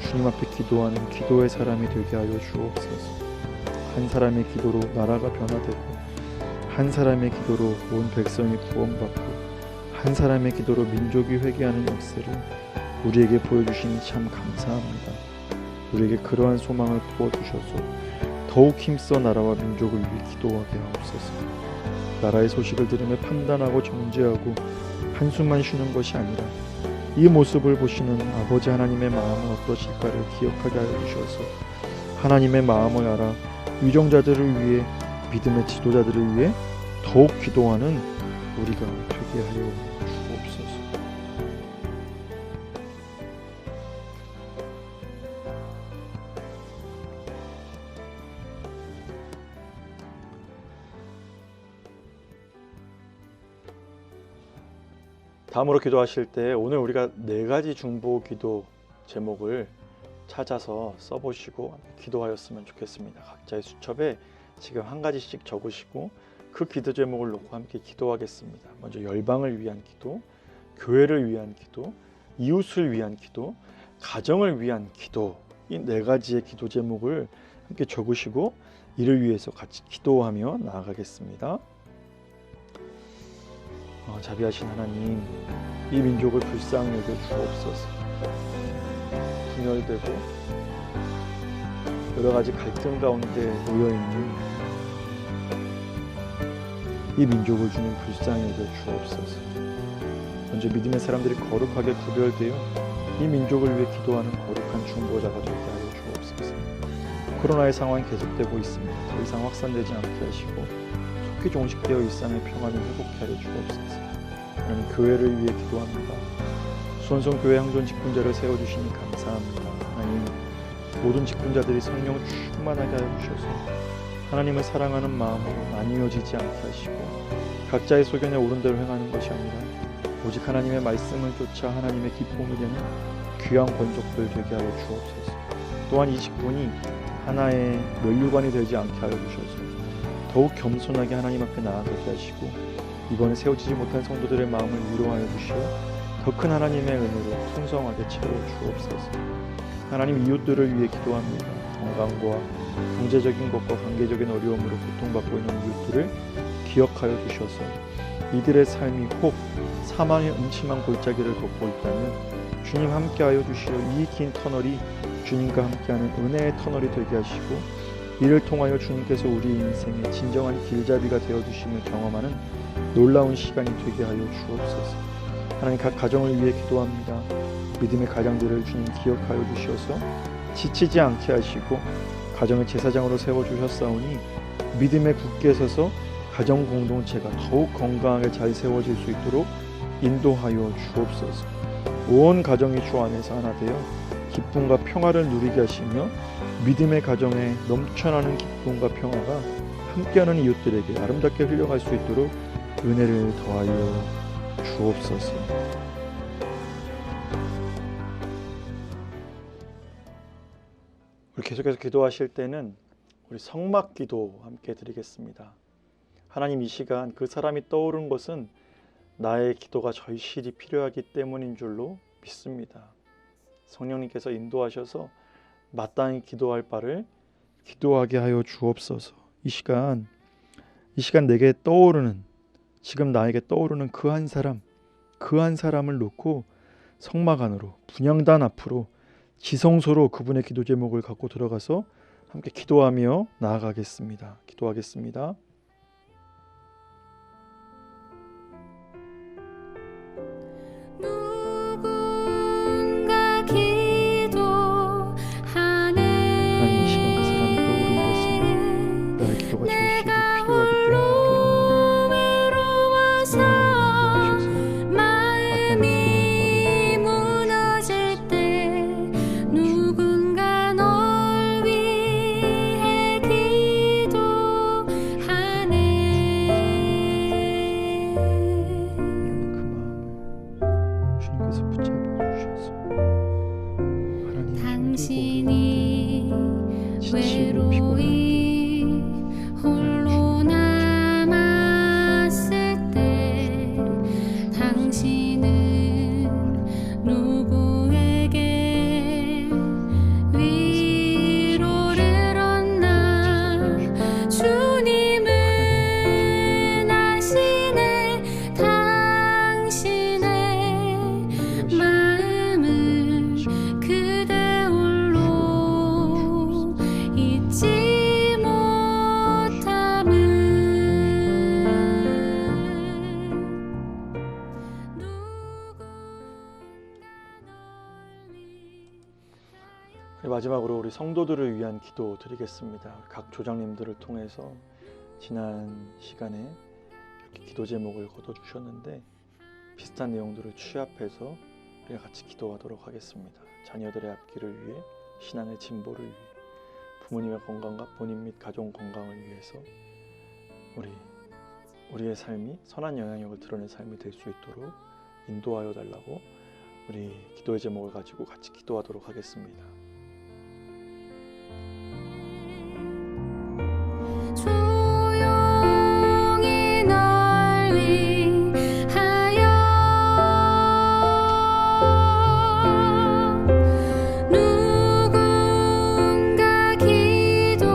주님 앞에 기도하는 기도의 사람이 되게 하여 주옵소서. 한 사람의 기도로 나라가 변화되고, 한 사람의 기도로 온 백성이 구원받고, 한 사람의 기도로 민족이 회개하는 역사를 우리에게 보여주시니 참 감사합니다. 우리에게 그러한 소망을 부어주셔서 더욱 힘써 나라와 민족을 위해 기도하게 하옵소서. 나라의 소식을 들으며 판단하고 정죄하고 한숨만 쉬는 것이 아니라 이 모습을 보시는 아버지 하나님의 마음은 어떠실까를 기억하게 하여 주셔서 하나님의 마음을 알아 위정자들을 위해, 믿음의 지도자들을 위해 더욱 기도하는 우리가 되게 하여 주옵소서. 다음으로 기도하실 때 오늘 우리가 4가지 중보 기도 제목을 찾아서 써보시고 기도하였으면 좋겠습니다. 각자의 수첩에 지금 한 가지씩 적으시고 그 기도 제목을 놓고 함께 기도하겠습니다. 먼저 열방을 위한 기도, 교회를 위한 기도, 이웃을 위한 기도, 가정을 위한 기도, 이 4가지의 기도 제목을 함께 적으시고 이를 위해서 같이 기도하며 나아가겠습니다. 자비하신 하나님, 이 민족을 불쌍히 여겨 주옵소서. 분열되고 여러 가지 갈등 가운데 놓여 있는 이 민족을 주님 불쌍히 여겨 주옵소서. 먼저 믿음의 사람들이 거룩하게 구별되어 이 민족을 위해 기도하는 거룩한 중보자가 되게 하여 주옵소서. 코로나의 상황이 계속되고 있습니다. 더 이상 확산되지 않게 하시고 속히 종식되어 일상의 평안을 회복케 하여 주옵소서. 하나님, 교회를 위해 기도합니다. 수원성 교회 항존 직분자를 세워주시니 감사합니다. 하나님, 모든 직분자들이 성령 충만하게 하여 주셔서 하나님을 사랑하는 마음으로 나뉘어지지 않게 하시고 각자의 소견에 옳은 대로 행하는 것이 아니라 오직 하나님의 말씀을 쫓아 하나님의 기쁨이 되는 귀한 권속들 되게 하여 주옵소서. 또한 이 직분이 하나의 면류관이 되지 않게 하여 주셔서 더욱 겸손하게 하나님 앞에 나아가게 하시고 이번에 세워지지 못한 성도들의 마음을 위로하여 주시어 더 큰 하나님의 은혜로 풍성하게 채워 주옵소서. 하나님, 이웃들을 위해 기도합니다. 건강과 경제적인 것과 관계적인 어려움으로 고통받고 있는 이웃들을 기억하여 주셔서 이들의 삶이 혹 사망의 음침한 골짜기를 걷고 있다면 주님 함께하여 주시어 이 긴 터널이 주님과 함께하는 은혜의 터널이 되게 하시고 이를 통하여 주님께서 우리 인생의 진정한 길잡이가 되어주심을 경험하는 놀라운 시간이 되게 하여 주옵소서. 하나님, 각 가정을 위해 기도합니다. 믿음의 가장들을 주님 기억하여 주셔서 지치지 않게 하시고 가정을 제사장으로 세워주셨사오니 믿음에 굳게 서서 가정 공동체가 더욱 건강하게 잘 세워질 수 있도록 인도하여 주옵소서. 온 가정이 주 안에서 하나 되어 기쁨과 평화를 누리게 하시며 믿음의 가정에 넘쳐나는 기쁨과 평화가 함께하는 이웃들에게 아름답게 흘러갈 수 있도록 은혜를 더하여 주옵소서. 우리 계속해서 기도하실 때는 우리 성막 기도 함께 드리겠습니다. 하나님, 이 시간 그 사람이 떠오른 것은 나의 기도가 절실히 필요하기 때문인 줄로 믿습니다. 성령님께서 인도하셔서 마땅히 기도할 바를 기도하게 하여 주옵소서. 이 시간 내게 떠오르는, 지금 나에게 떠오르는 그 한 사람을 놓고 성막 안으로, 분향단 앞으로 지성소로 그분의 기도 제목을 갖고 들어가서 함께 기도하며 나아가겠습니다. 기도하겠습니다. 누군가 기도하네. 하나님, 이 시간 그 사람이 떠오른 것은 나의 기도가 절실히 필요하기 때문에 마음이 무너질 때 누군가 널 위해 기도하네. 그 마음을 주님께서 붙잡아 주셔서 하나님, 당신이 지치고 피곤한 외로이 홀로 남았을 때 당신은 누구에게 위로를 얻나. 주님은 아시네. 당신의 마음을 그대 홀로 잊지 못함을. 마지막으로 우리 성도들을 위한 기도 드리겠습니다. 각 조장님들을 통해서 지난 시간에 이렇게 기도 제목을 걷어주셨는데 비슷한 내용들을 취합해서 우리가 같이 기도하도록 하겠습니다. 자녀들의 앞길을 위해, 신앙의 진보를 위해, 부모님의 건강과 본인 및 가족 건강을 위해서 우리의 삶이 선한 영향력을 드러낸 삶이 될 수 있도록 인도하여 달라고 우리 기도의 제목을 가지고 같이 기도하도록 하겠습니다. 조용히 널 위하여 누군가 기도하네.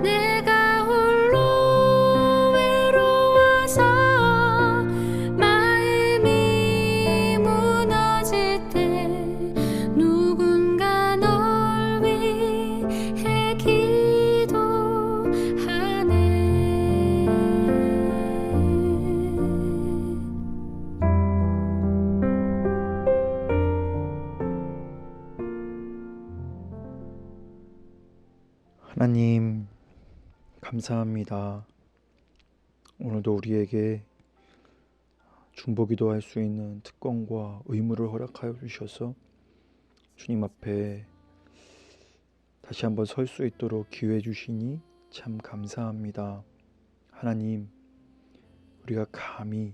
내가 홀로 외로워서 마음이 무너질 때 누군가 널 위해 기도하네. 하나님 감사합니다. 오늘도 우리에게 중보기도 할 수 있는 특권과 의무를 허락하여 주셔서 주님 앞에 다시 한번 설 수 있도록 기회 주시니 참 감사합니다. 하나님, 우리가 감히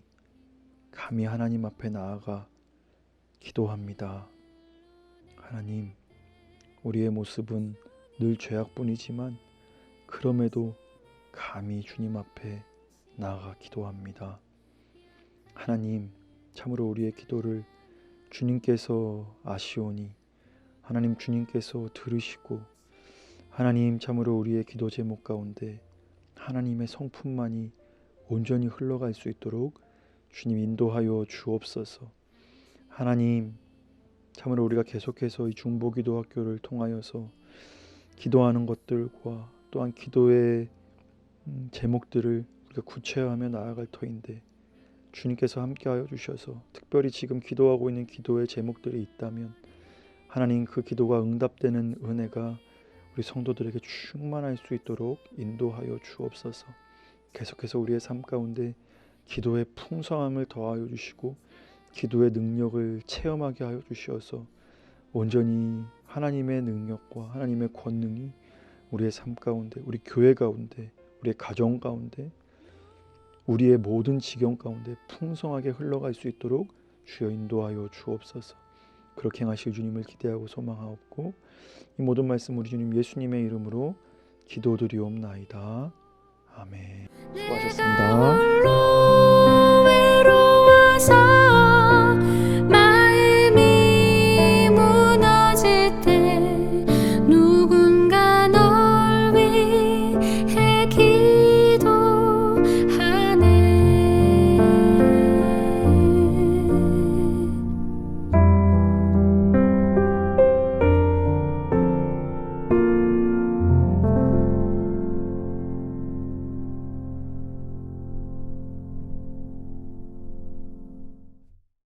하나님 앞에 나아가 기도합니다. 하나님, 우리의 모습은 늘 죄악뿐이지만 그럼에도 감히 주님 앞에 나아가 기도합니다. 하나님, 참으로 우리의 기도를 주님께서 아시오니 하나님, 주님께서 들으시고 하나님, 참으로 우리의 기도 제목 가운데 하나님의 성품만이 온전히 흘러갈 수 있도록 주님 인도하여 주옵소서. 하나님, 참으로 우리가 계속해서 이 중보기도 학교를 통하여서 기도하는 것들과 또한 기도의 제목들을 우리가 구체화하며 나아갈 터인데 주님께서 함께하여 주셔서 특별히 지금 기도하고 있는 기도의 제목들이 있다면 하나님, 그 기도가 응답되는 은혜가 우리 성도들에게 충만할 수 있도록 인도하여 주옵소서. 계속해서 우리의 삶 가운데 기도의 풍성함을 더하여 주시고 기도의 능력을 체험하게 하여 주시어서 온전히 하나님의 능력과 하나님의 권능이 우리의 삶 가운데, 우리 교회 가운데, 우리의 가정 가운데, 우리의 모든 지경 가운데 풍성하게 흘러갈 수 있도록 주여 인도하여 주옵소서. 그렇게 행하실 주님을 기대하고 소망하옵고 이 모든 말씀 우리 주님 예수님의 이름으로 기도드리옵나이다. 아멘. 수고하셨습니다. 내가 홀로 외로워서